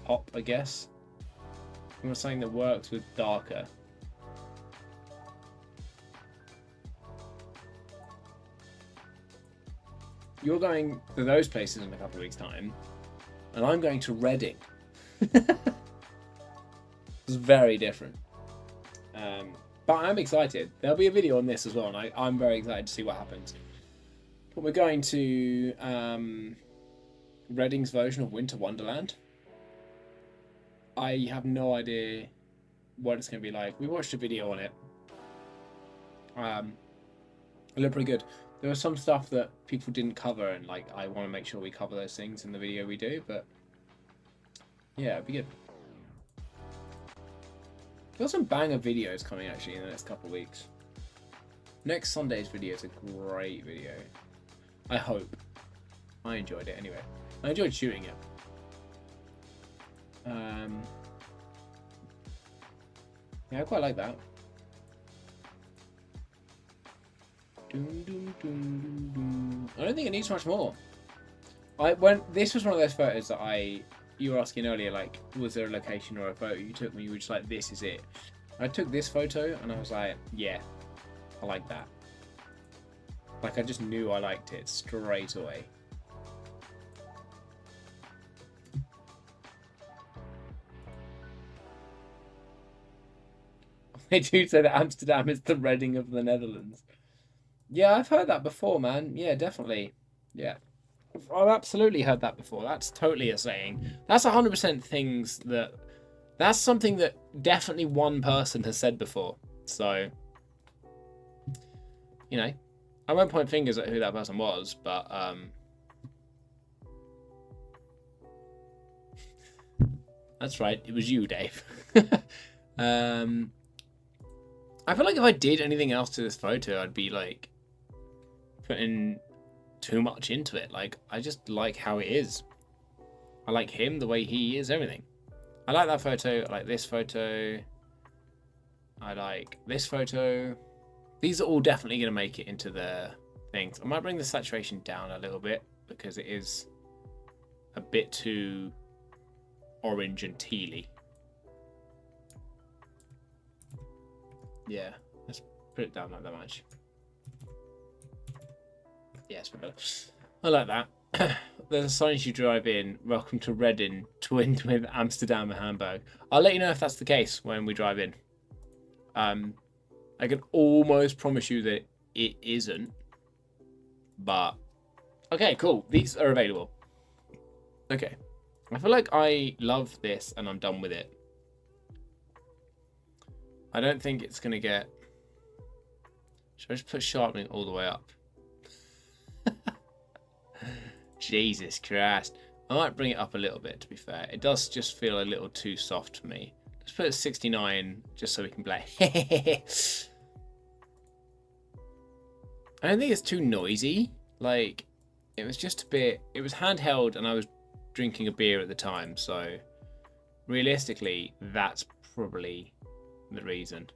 pop, I guess. You want something that works with darker. You're going to those places in a couple of weeks' time, and I'm going to Reading. It's very different. But I'm excited. There'll be a video on this as well, and I'm very excited to see what happens. But we're going to Reading's version of Winter Wonderland. I have no idea what it's going to be like. We watched a video on it. It looked pretty good. There was some stuff that people didn't cover, and like I want to make sure we cover those things in the video we do. But yeah, it'd be good. Got some banger videos coming actually in the next couple of weeks. Next Sunday's video is a great video. I hope. I enjoyed it anyway. I enjoyed shooting it. Yeah, I quite like that. I don't think it needs much more. This was one of those photos that you were asking earlier, like, was there a location or a photo you took when you were just like, this is it. I took this photo and I was like, yeah, I like that. Like, I just knew I liked it straight away. They do say that Amsterdam is the Reading of the Netherlands. Yeah, I've heard that before, man. Yeah, definitely. Yeah. I've absolutely heard that before. That's totally a saying. That's 100% things that... That's something that definitely one person has said before. So, you know, I won't point fingers at who that person was, but... That's right, it was you, Dave. I feel like if I did anything else to this photo, I'd be like putting too much into it. Like, I just like how it is. I like him, the way he is, everything. I like that photo. I like this photo. I like this photo. These are all definitely going to make it into the things. I might bring the saturation down a little bit because it is a bit too orange and tealy. Yeah, let's put it down like that much. Yes, I like that. There's a sign as you drive in. Welcome to Reading, twinned with Amsterdam and Hamburg. I'll let you know if that's the case when we drive in. I can almost promise you that it isn't. But okay, cool. These are available. Okay. I feel like I love this and I'm done with it. I don't think it's gonna get. Should I just put sharpening all the way up? Jesus Christ. I might bring it up a little bit, to be fair. It does just feel a little too soft for me. Let's put it at 69 just so we can play. I don't think it's too noisy. Like, it was just a bit. It was handheld and I was drinking a beer at the time. So, realistically, that's probably the reason.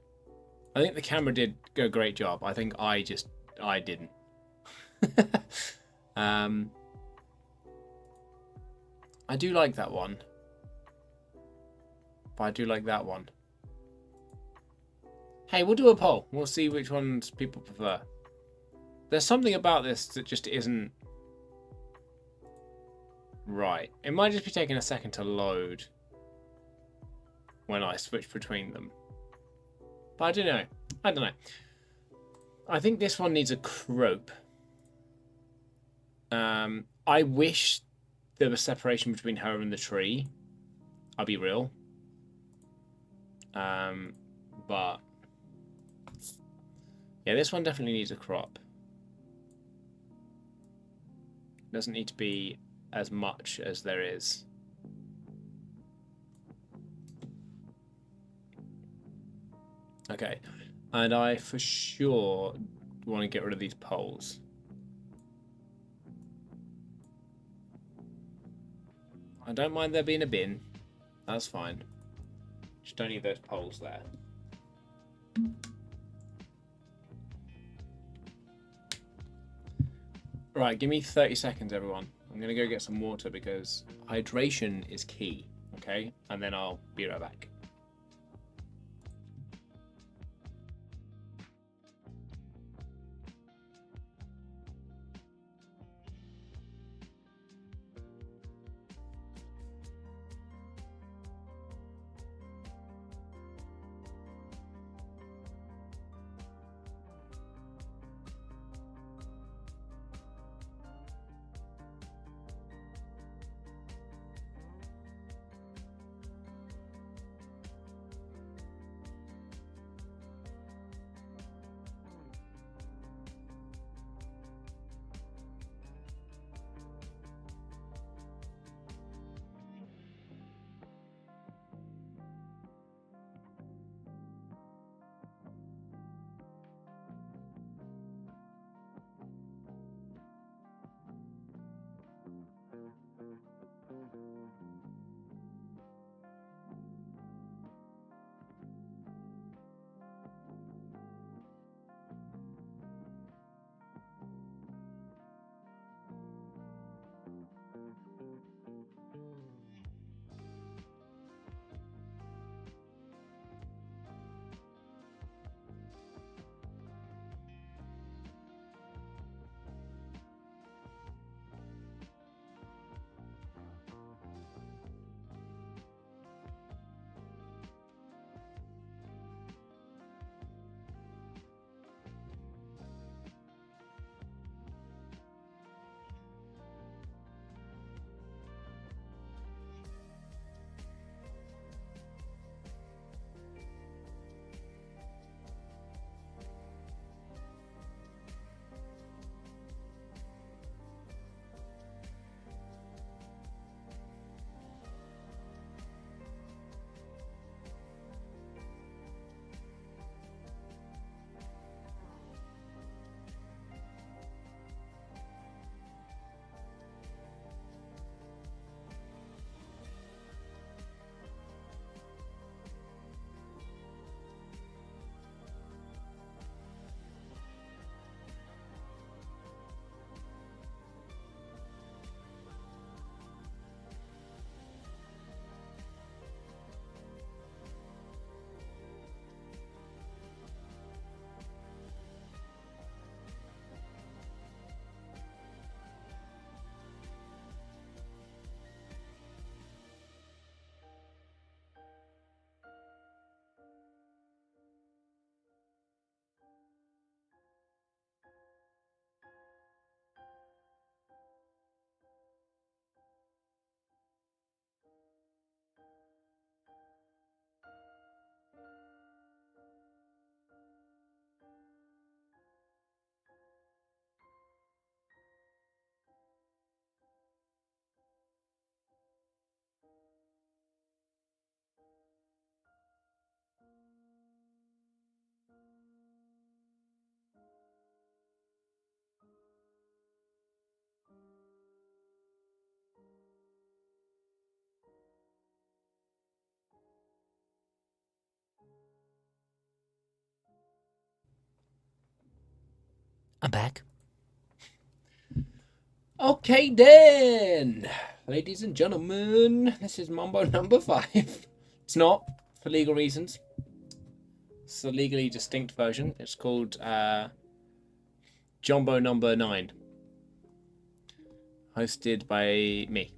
I think the camera did a great job. I think I didn't. I do like that one. But I do like that one. Hey, we'll do a poll. We'll see which ones people prefer. There's something about this that just isn't right. It might just be taking a second to load when I switch between them. But I don't know. I don't know. I think this one needs a crop. I wish there was separation between her and the tree. I'll be real. But yeah, this one definitely needs a crop. Doesn't need to be as much as there is. Okay, and I for sure want to get rid of these poles. I don't mind there being a bin. That's fine. Just don't need those poles there. Right, give me 30 seconds, everyone. I'm going to go get some water because hydration is key, okay? And then I'll be right back. I'm back. Okay then, ladies and gentlemen, this is Mambo number 5. It's not, for legal reasons. It's a legally distinct version. It's called Jumbo number 9. Hosted by me.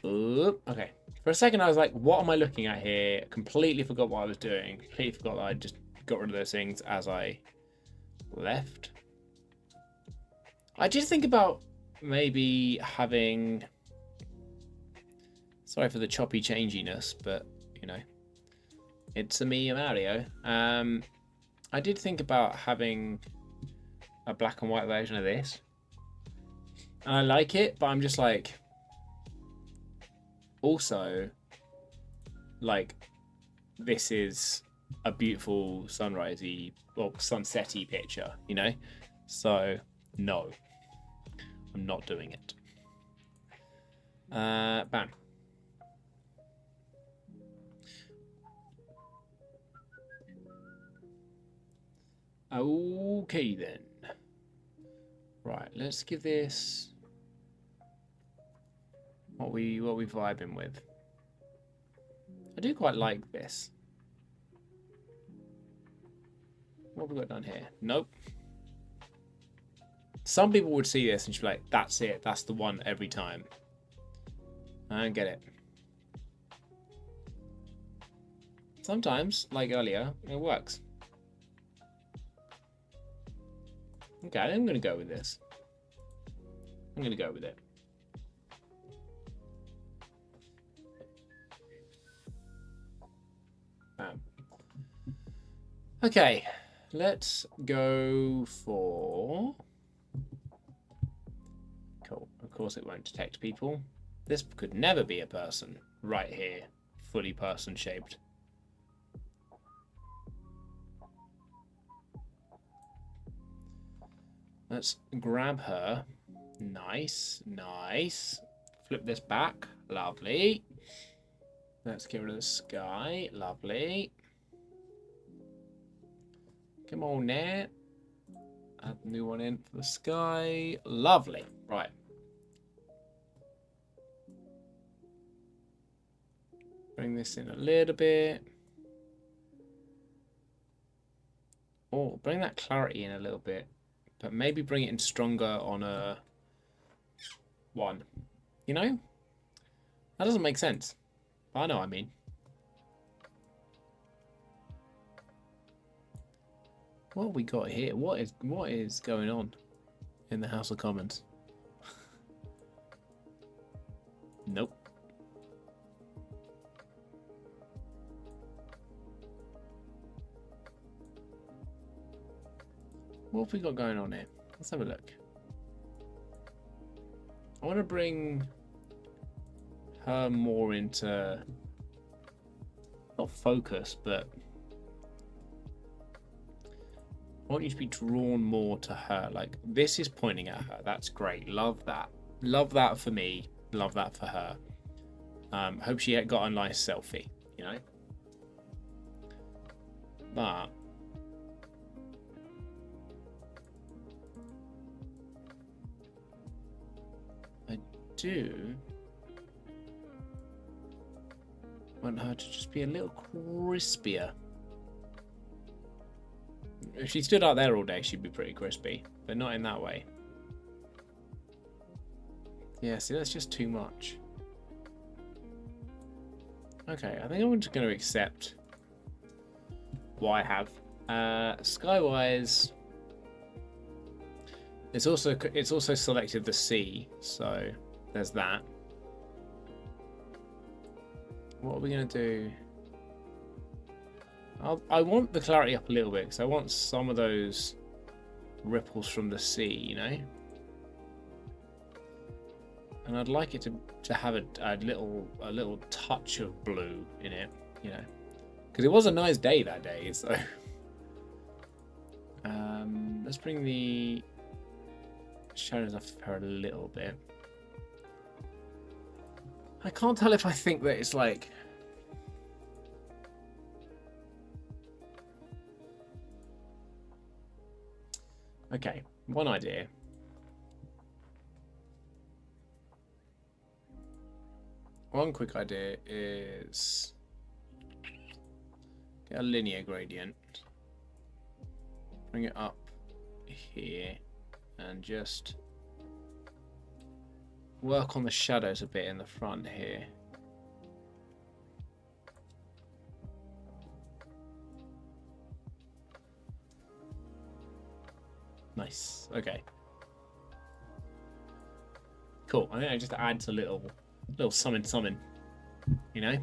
Oop, okay. For a second I was like, what am I looking at here? Completely forgot what I was doing. Completely forgot that I just got rid of those things as I left. I did think about maybe having... Sorry for the choppy changiness, but, you know, it's a me, Mario. I did think about having a black and white version of this. And I like it, but I'm just like... Also, like, this is a beautiful sunrisey or sunsetty picture, you know? So, no. I'm not doing it. Bam. Okay then. Right, let's give this what we vibing with. I do quite like this. What have we got done here? Nope. Some people would see this and just be like, that's it, that's the one every time. I don't get it. Sometimes, like earlier, it works. Okay, I'm going to go with this. I'm going to go with it. Bam. Okay, let's go for... Cool. Of course it won't detect people. This could never be a person right here, fully person shaped. Let's grab her. Nice, nice. Flip this back. Lovely. Let's get rid of the sky. Lovely. Come on now. Add a new one in for the sky. Lovely. Right. Bring this in a little bit. Oh, bring that clarity in a little bit. But maybe bring it in stronger on a 1. You know? That doesn't make sense. But I know what I mean. What have we got here? What is going on in the House of Commons? Nope. What have we got going on here? Let's have a look. I want to bring her more into, not focus, but I want you to be drawn more to her. Like, this is pointing at her. That's great. Love that. Love that for me. Love that for her. Hope she got a nice selfie, you know? But want her to just be a little crispier. If she stood out there all day, she'd be pretty crispy, but not in that way. Yeah, see, that's just too much. Okay, I think I'm just going to accept what I have. Skywise, it's also selected the sea, so there's that. What are we going to do? I want the clarity up a little bit because I want some of those ripples from the sea, you know? And I'd like it to have a little touch of blue in it, you know? Because it was a nice day that day, so... let's bring the shadows off her a little bit. I can't tell if I think that it's like... Okay, one idea. One quick idea is get a linear gradient, bring it up here, and just work on the shadows a bit in the front here. Nice. Okay. Cool. I think it just adds a little summon, you know.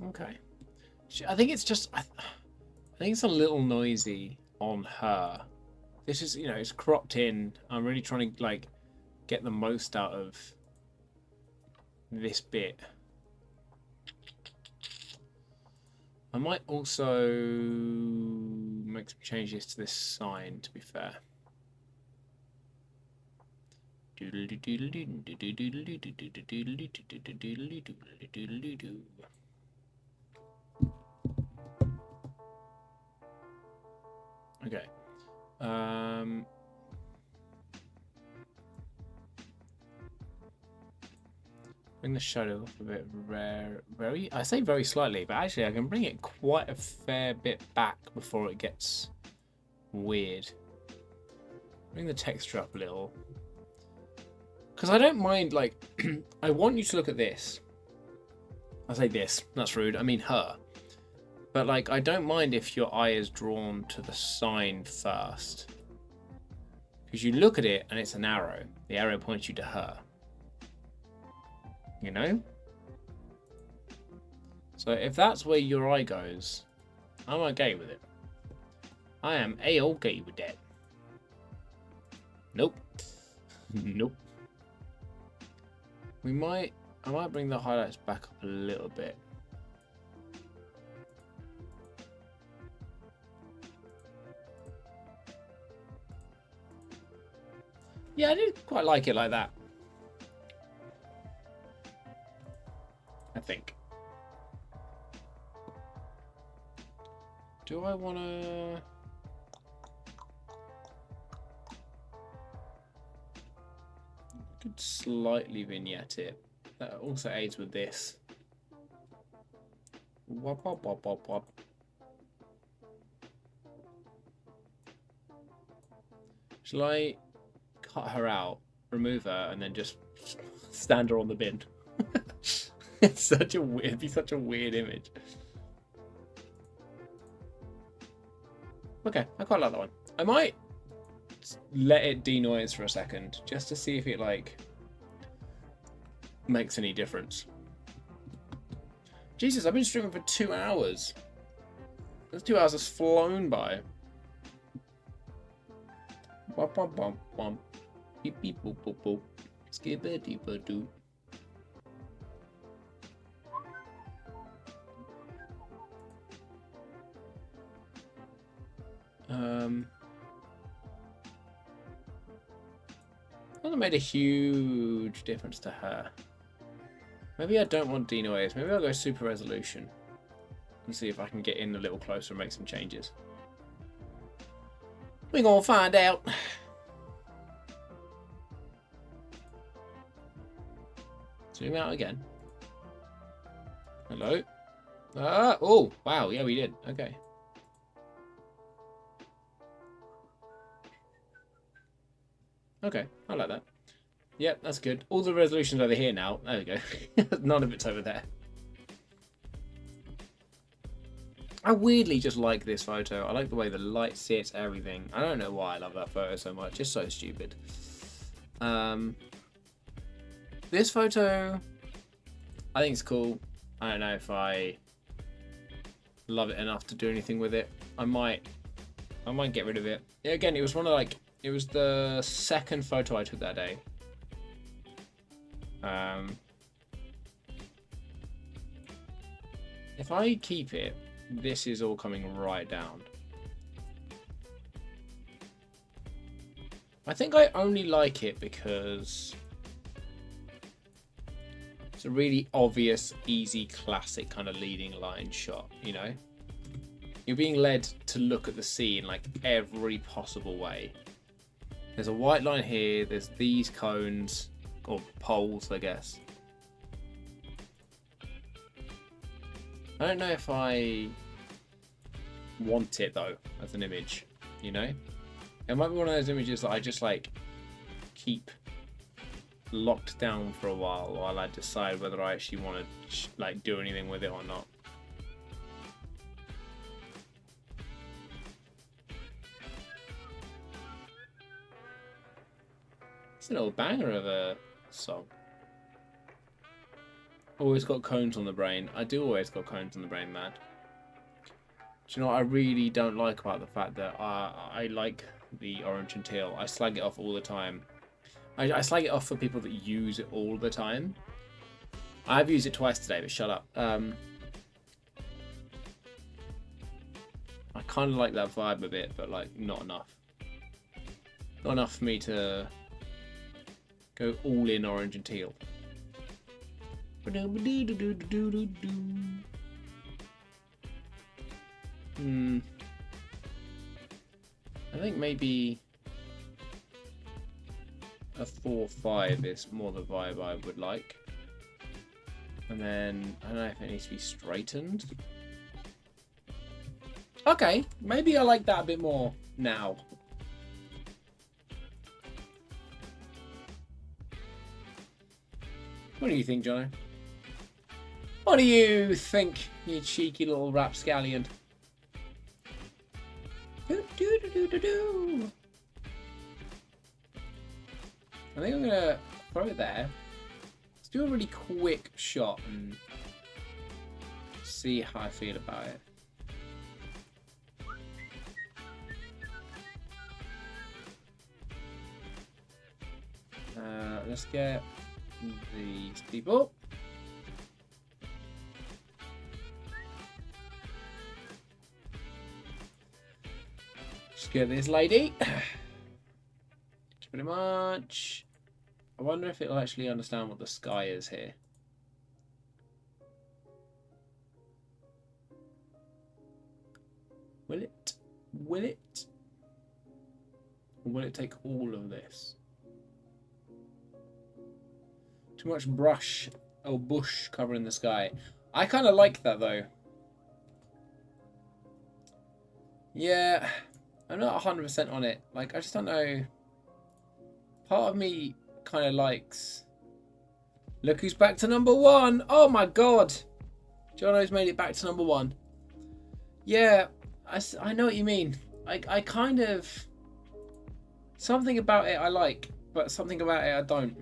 Okay. I think it's just I think it's a little noisy on her. This is, you know, it's cropped in. I'm really trying to like get the most out of this bit. I might also make some changes to this sign, to be fair. Okay. Bring the shadow up a bit I say very slightly, but actually I can bring it quite a fair bit back before it gets weird. Bring the texture up a little. Because I don't mind, like, I want you to look at this. I say this, that's rude, I mean her. But, like, I don't mind if your eye is drawn to the sign first. Because you look at it and it's an arrow. The arrow points you to her. You know? So if that's where your eye goes, I'm okay with it. I am A-okay with that. Nope. Nope. I might bring the highlights back up a little bit. Yeah, I do quite like it like that. I think. Do I want to... could slightly vignette it. That also aids with this. Wop, wop, wop, wop, wop. Shall I cut her out, remove her, and then just stand her on the bin? It's such a weird, it'd be such a weird image. Okay, I quite like that one. I might let it denoise for a second, just to see if it like makes any difference. Jesus, I've been streaming for 2 hours. Those 2 hours has flown by. Bum bum bum bum. Beep beep boop boop boop. Skibbity doo. Hasn't made a huge difference to her. Maybe I don't want denoise. Maybe I'll go super resolution and see if I can get in a little closer and make some changes. We're gonna find out. Zoom out again. Hello. Oh, wow. Yeah, we did. Okay. Okay, I like that. Yep, that's good. All the resolution's over here now. There we go. None of it's over there. I weirdly just like this photo. I like the way the light sits, everything. I don't know why I love that photo so much. It's so stupid. This photo, I think it's cool. I don't know if I love it enough to do anything with it. I might get rid of it. Yeah, again, it was one of like, it was the second photo I took that day. If I keep it, this is all coming right down. I think I only like it because... a really obvious, easy, classic kind of leading line shot, you know? You're being led to look at the sea in like every possible way. There's a white line here, there's these cones, or poles, I guess. I don't know if I want it though, as an image, you know? It might be one of those images that I just like keep locked down for a while I decide whether I actually want to like do anything with it or not. It's a little banger of a song. Always got cones on the brain. I do always got cones on the brain, man. Do you know what I really don't like about the fact that I like the orange and teal? I slag it off all the time. I slag it off for people that use it all the time. I've used it twice today, but shut up. I kind of like that vibe a bit, but like not enough. Not enough for me to go all in orange and teal. I think maybe a 4-5 is more the vibe I would like. And then I don't know if it needs to be straightened. Okay, maybe I like that a bit more now. What do you think, Jono? What do you think, you cheeky little rapscallion? I think I'm gonna throw it there. Let's do a really quick shot and see how I feel about it. Let's get these people. Just get this lady. Pretty much. I wonder if it'll actually understand what the sky is here. Will it? Will it? Or will it take all of this? Too much brush or bush covering the sky. I kind of like that though. Yeah, I'm not 100% on it. Like, I just don't know. Part of me kind of likes... Look who's back to number 1. Oh my god. Jono's made it back to number 1. Yeah, I know what you mean. I kind of... Something about it I like, but something about it I don't.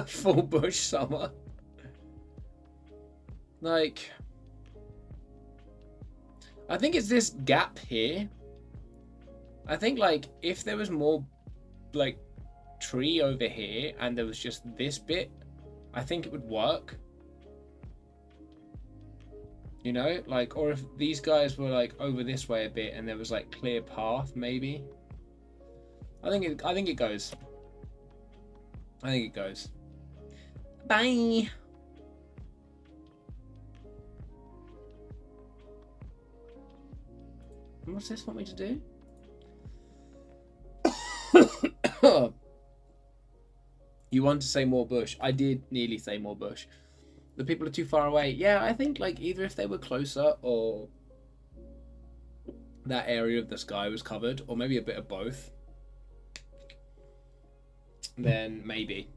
Full bush summer. Like... I think it's this gap here. I think, like, if there was more, like, tree over here and there was just this bit, I think it would work. You know? Like, or if these guys were, like, over this way a bit and there was, like, clear path, maybe. I think it goes. I think it goes. Bye! What's this want me to do? You want to say more bush. I did nearly say more bush. The people are too far away. Yeah, I think like either if they were closer or that area of the sky was covered, or maybe a bit of both, then maybe.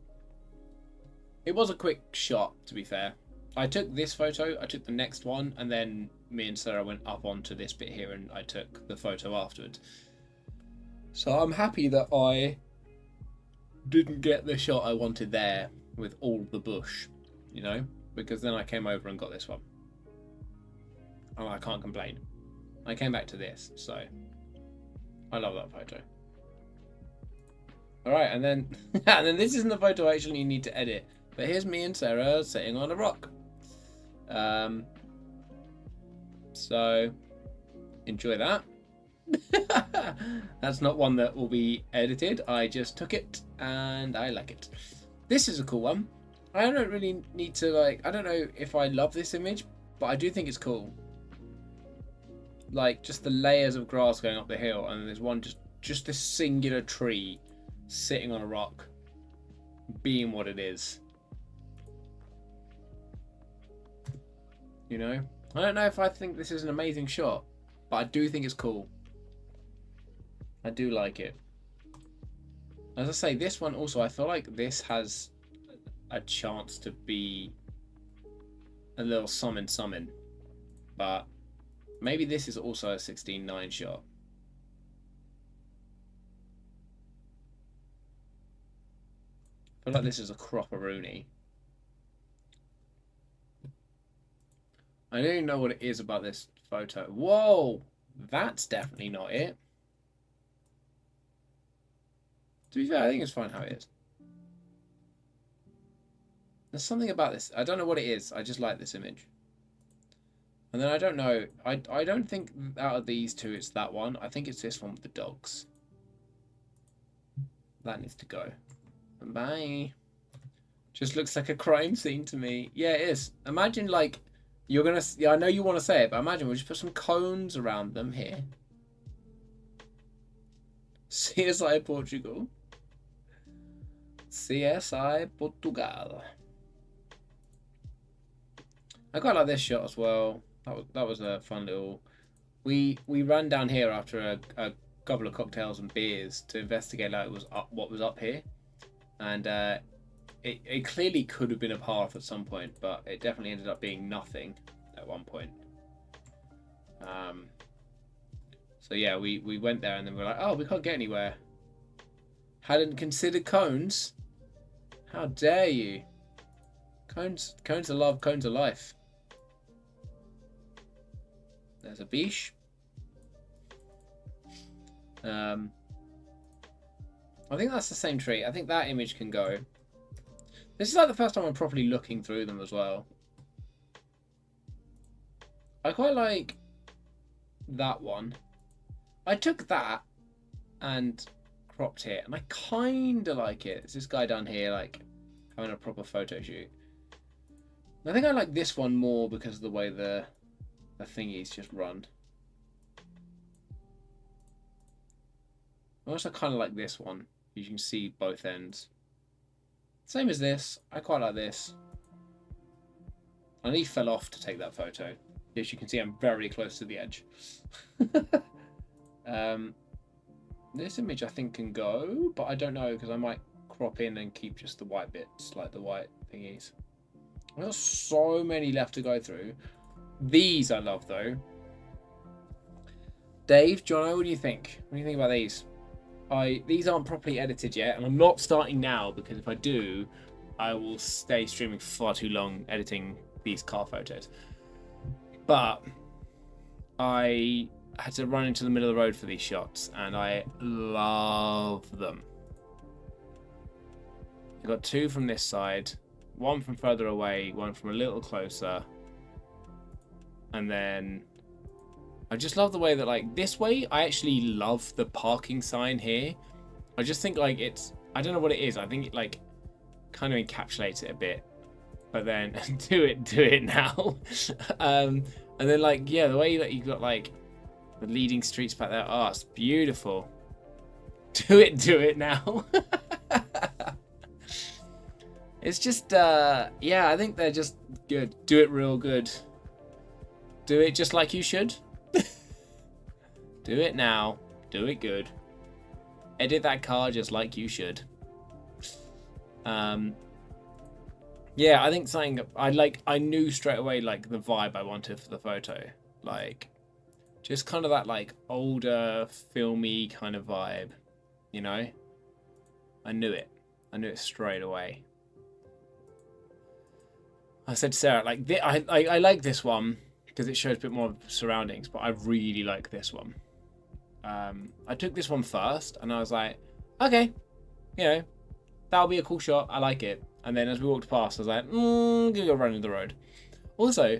It was a quick shot, to be fair. I took this photo, I took the next one, and then me and Sarah went up onto this bit here and I took the photo afterwards. So I'm happy that I didn't get the shot I wanted there with all the bush, you know, because then I came over and got this one. And I can't complain. I came back to this, so I love that photo. Alright, and then and then this isn't the photo I actually need to edit, but here's me and Sarah sitting on a rock. So enjoy that. That's not one that will be edited. I just took it and I like it. This is a cool one. I don't really need to like, I don't know if I love this image, but I do think it's cool. Like just the layers of grass going up the hill, and there's one just this singular tree sitting on a rock being what it is. You know? I don't know if I think this is an amazing shot, but I do think it's cool. I do like it. As I say, this one also, I feel like this has a chance to be a little summon. But maybe this is also a 16:9 shot. I feel like this is a cropperoonie. I don't even know what it is about this photo. Whoa! That's definitely not it. To be fair, I think it's fine how it is. There's something about this. I don't know what it is. I just like this image. And then I don't know. I don't think out of these two it's that one. I think it's this one with the dogs. That needs to go. Bye. Just looks like a crime scene to me. Yeah, it is. Imagine like you're gonna. Yeah, I know you want to say it, but imagine we just put some cones around them here. CSI Portugal. CSI Portugal. I quite like this shot as well. That was a fun little. We ran down here after a couple of cocktails and beers to investigate like what was up here, and it clearly could have been a path at some point, but it definitely ended up being nothing at one point. So yeah, we went there and then we were like, oh, we can't get anywhere. Hadn't considered cones. How dare you? Cones are love, cones are life. There's a beach. I think that's the same tree. I think that image can go. This is like the first time I'm properly looking through them as well. I quite like that one. I took that and cropped it, and I kind of like it. It's this guy down here like having a proper photo shoot. I think I like this one more because of the way the thingies just run. I also kind of like this one. You can see both ends. Same as this. I quite like this. I nearly fell off to take that photo. As you can see, I'm very close to the edge. This image I think can go, but I don't know because I might crop in and keep just the white bits, like the white thingies. There's so many left to go through. These I love though. Dave, Jono, what do you think? What do you think about these? These aren't properly edited yet, and I'm not starting now because if I do, I will stay streaming far too long editing these car photos. But I had to run into the middle of the road for these shots, and I love them. I got two from this side, one from further away, one from a little closer, and then I just love the way that like this way. I actually love the parking sign here. I just think like it's, I don't know what it is. I think it like kind of encapsulates it a bit, but then do it now. And then like, yeah, the way that you got like the leading streets back there. Oh, it's beautiful. Do it now. It's just, yeah, I think they're just good. Do it real good. Do it just like you should. Do it now. Do it good. Edit that car just like you should. Yeah, I think something I knew straight away like the vibe I wanted for the photo. Like just kind of that like older filmy kind of vibe, you know? I knew it. I knew it straight away. I said to Sarah, like I like this one because it shows a bit more of surroundings, but I really like this one. I took this one first and I was like, okay, you know, that'll be a cool shot. I like it. And then as we walked past, I was like, gonna go run in the road. Also,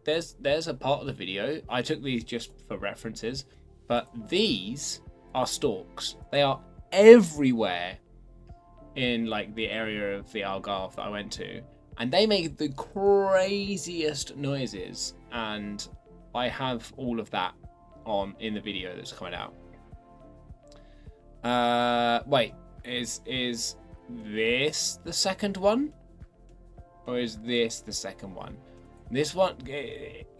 there's a part of the video, I took these just for references. But these are storks. They are everywhere in like the area of the Algarve that I went to, and they make the craziest noises. And I have all of that on in the video that's coming out. Wait, is this the second one, or is this the second one? This one,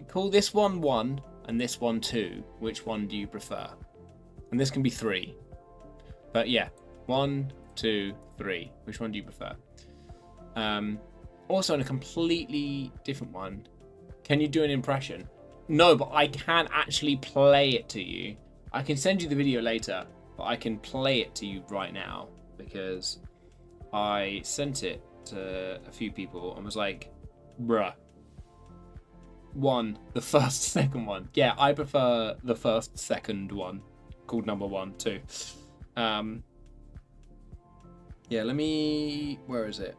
call this one 1 and this one 2. Which one do you prefer? And this can be 3, but yeah, 1, 2, 3. Which one do you prefer? Also, in a completely different one, can you do an impression? No, but I can actually play it to you. I can send you the video later, but I can play it to you right now because I sent it to a few people and was like, bruh. 1, the first, second one. Yeah, I prefer the first, second one, called number 1 too. Yeah, let me... Where is it?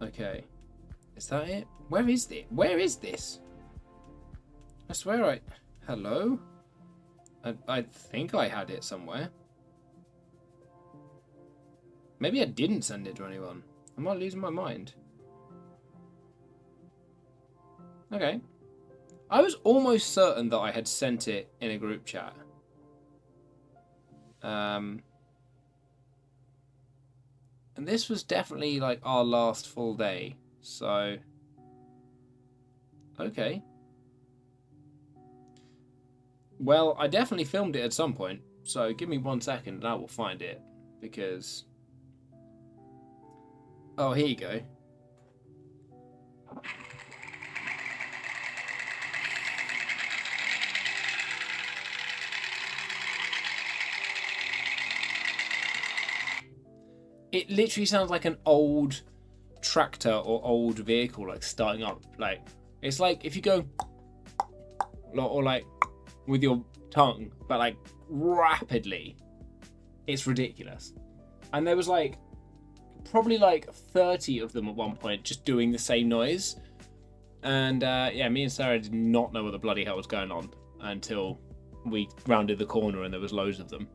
Okay. Is that it? Where is it? Where is this? I swear I... Hello? I think I had it somewhere. Maybe I didn't send it to anyone. Am I losing my mind? Okay. I was almost certain that I had sent it in a group chat. And this was definitely like our last full day. So, okay. Well, I definitely filmed it at some point. So give me 1 second and I will find it. Because... Oh, here you go. It literally sounds like an old tractor or old vehicle, like starting up. Like, it's like if you go, or like with your tongue, but like rapidly. It's ridiculous. And there was like probably like 30 of them at one point just doing the same noise. And yeah, me and Sarah did not know what the bloody hell was going on until we rounded the corner and there was loads of them.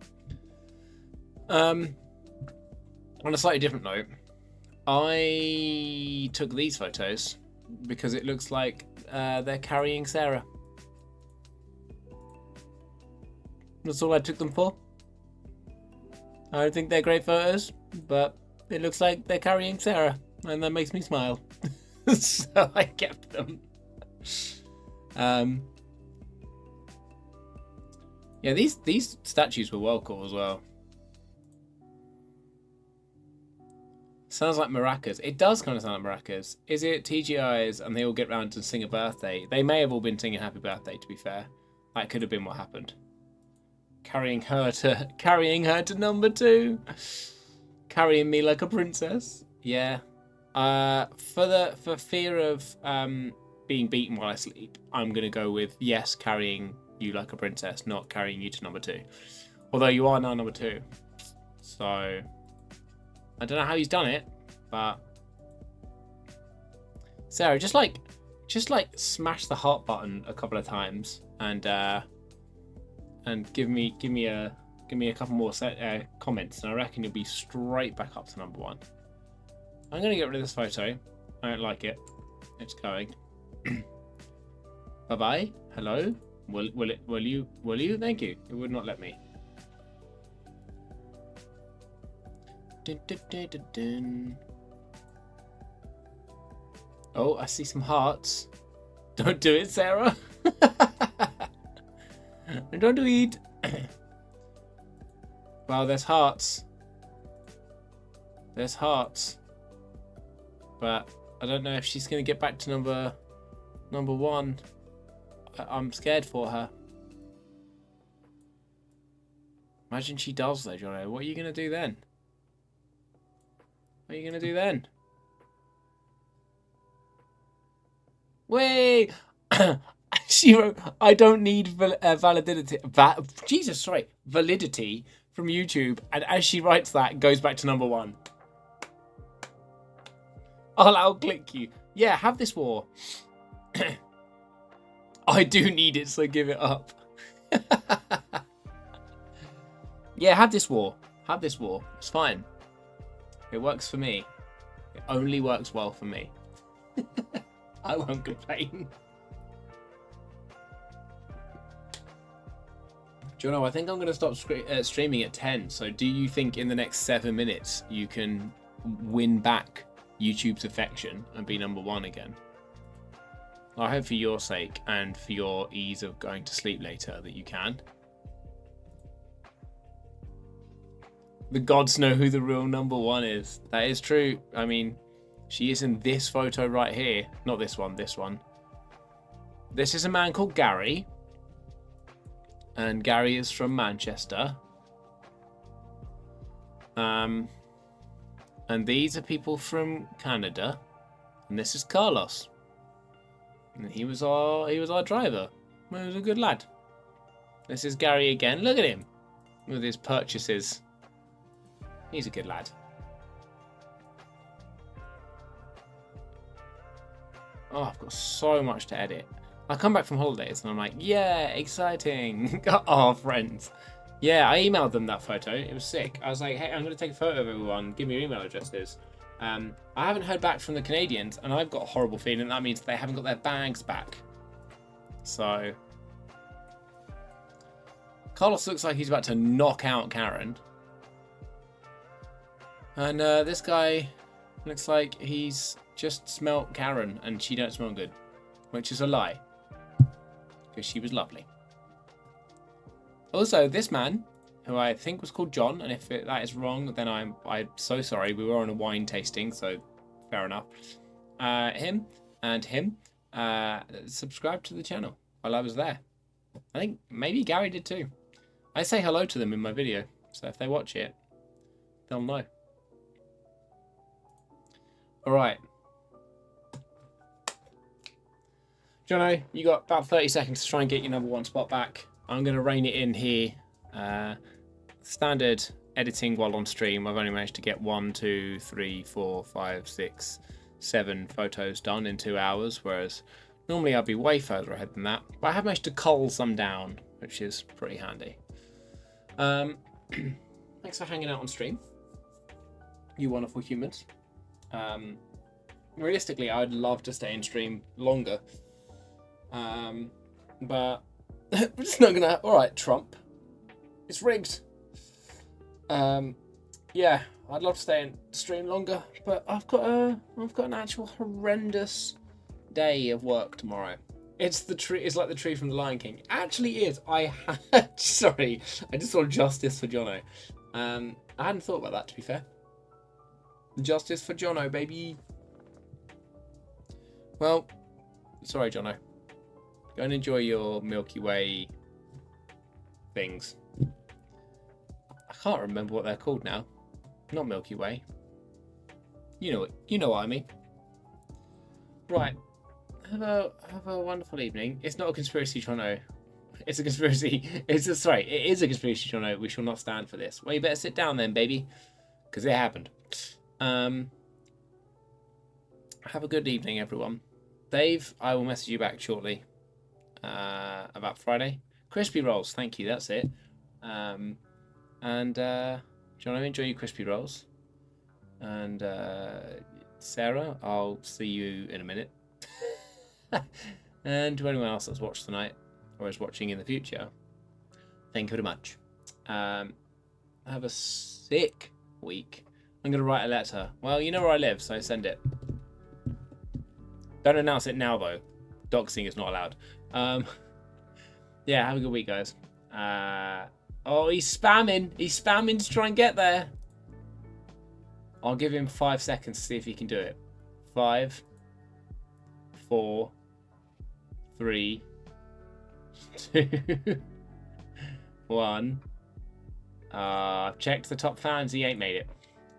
On a slightly different note, I took these photos because it looks like they're carrying Sarah. That's all I took them for. I don't think they're great photos, but it looks like they're carrying Sarah, and that makes me smile. So I kept them. Yeah, these statues were well cool as well. Sounds like maracas. It does kind of sound like maracas. Is it TGI's and they all get round to sing a birthday? They may have all been singing happy birthday, to be fair. That could have been what happened. Carrying her to number 2. Carrying me like a princess. Yeah. For fear of being beaten while I sleep, I'm gonna go with yes, carrying you like a princess, not carrying you to number 2. Although you are now number 2. So I don't know how he's done it, but Sarah, just like smash the heart button a couple of times and give me a couple more comments, and I reckon you'll be straight back up to number 1. I'm gonna get rid of this photo. I don't like it. It's going. Bye bye. Hello. Will you? Thank you. It would not let me. Dun, dun, dun, dun, dun. Oh, I see some hearts. Don't do it, Sarah. Don't do it. Wow, there's hearts. There's hearts. But I don't know if she's going to get back to number 1. I'm scared for her. Imagine she does though, Jono. What are you going to do then? What are you going to do then? Wait! She wrote, I don't need validity from YouTube. And as she writes that, it goes back to number 1. I'll click you. Yeah, have this war. I do need it, so give it up. Yeah, have this war. Have this war. It's fine. It works for me. It only works well for me. I won't complain. Jono, I think I'm going to stop streaming at 10. So do you think in the next 7 minutes you can win back YouTube's affection and be #1 again? I hope for your sake and for your ease of going to sleep later that you can. The gods know who the real #1 is. That is true. I mean, she is in this photo right here. Not this one, this one. This is a man called Gary. And Gary is from Manchester. And these are people from Canada. And this is Carlos. And he was our driver. He was a good lad. This is Gary again. Look at him. With his purchases. He's a good lad. Oh, I've got so much to edit. I come back from holidays and I'm like, yeah, exciting. Oh, friends. Yeah, I emailed them that photo. It was sick. I was like, hey, I'm going to take a photo of everyone. Give me your email addresses. I haven't heard back from the Canadians, and I've got a horrible feeling that means they haven't got their bags back. So, Carlos looks like he's about to knock out Karen. And this guy looks like he's just smelt Karen, and she don't smell good. Which is a lie. Because she was lovely. Also, this man, who I think was called John, and if that is wrong, then I'm so sorry. We were on a wine tasting, so fair enough. Him and him subscribed to the channel while I was there. I think maybe Gary did too. I say hello to them in my video, so if they watch it, they'll know. All right. Jono, you got about 30 seconds to try and get your #1 spot back. I'm going to rein it in here. Standard editing while on stream. I've only managed to get 1, 2, 3, 4, 5, 6, 7 photos done in 2 hours, whereas normally I'd be way further ahead than that. But I have managed to cull some down, which is pretty handy. Thanks for hanging out on stream, you wonderful humans. Realistically, I'd love to stay in stream longer. But we're just not gonna. All right, Trump, it's rigged. Yeah, I'd love to stay in stream longer, but I've got an actual horrendous day of work tomorrow. It's the tree. It's like the tree from the Lion King. It actually is. Sorry, I just saw justice for Jono. I hadn't thought about that, to be fair. Justice for Jono, baby. Well, sorry, Jono. Go and enjoy your Milky Way things. I can't remember what they're called now. Not Milky Way. You know what I mean. Right. Have a wonderful evening. It's not a conspiracy, Jono. It's a conspiracy. It is a conspiracy, Jono. We shall not stand for this. Well, you better sit down then, baby, because it happened. Have a good evening, everyone. Dave, I will message you back shortly. About Friday. Crispy rolls, thank you, that's it. And John, enjoy your crispy rolls. And Sarah, I'll see you in a minute. And to anyone else that's watched tonight or is watching in the future, thank you very much. Have a sick week. I'm going to write a letter. Well, you know where I live, so send it. Don't announce it now, though. Doxing is not allowed. Yeah, have a good week, guys. Oh, he's spamming. He's spamming to try and get there. I'll give him 5 seconds to see if he can do it. 5, 4, 3, 2, 1. I've checked the top fans. He ain't made it.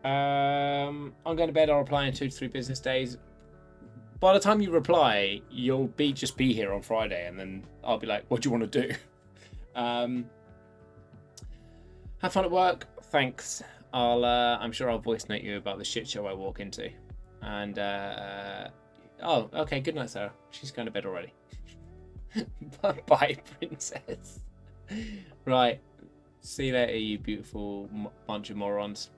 I'm going to bed. I'll reply in 2 to 3 business days. By the time you reply, you'll just be here on Friday, and then I'll be like, what do you want to do? Have fun at work. Thanks. I'm sure I'll voice note you about the shit show I walk into. And, oh, okay. Good night, Sarah. She's going to bed already. Bye, princess. Right. See you later, you beautiful bunch of morons.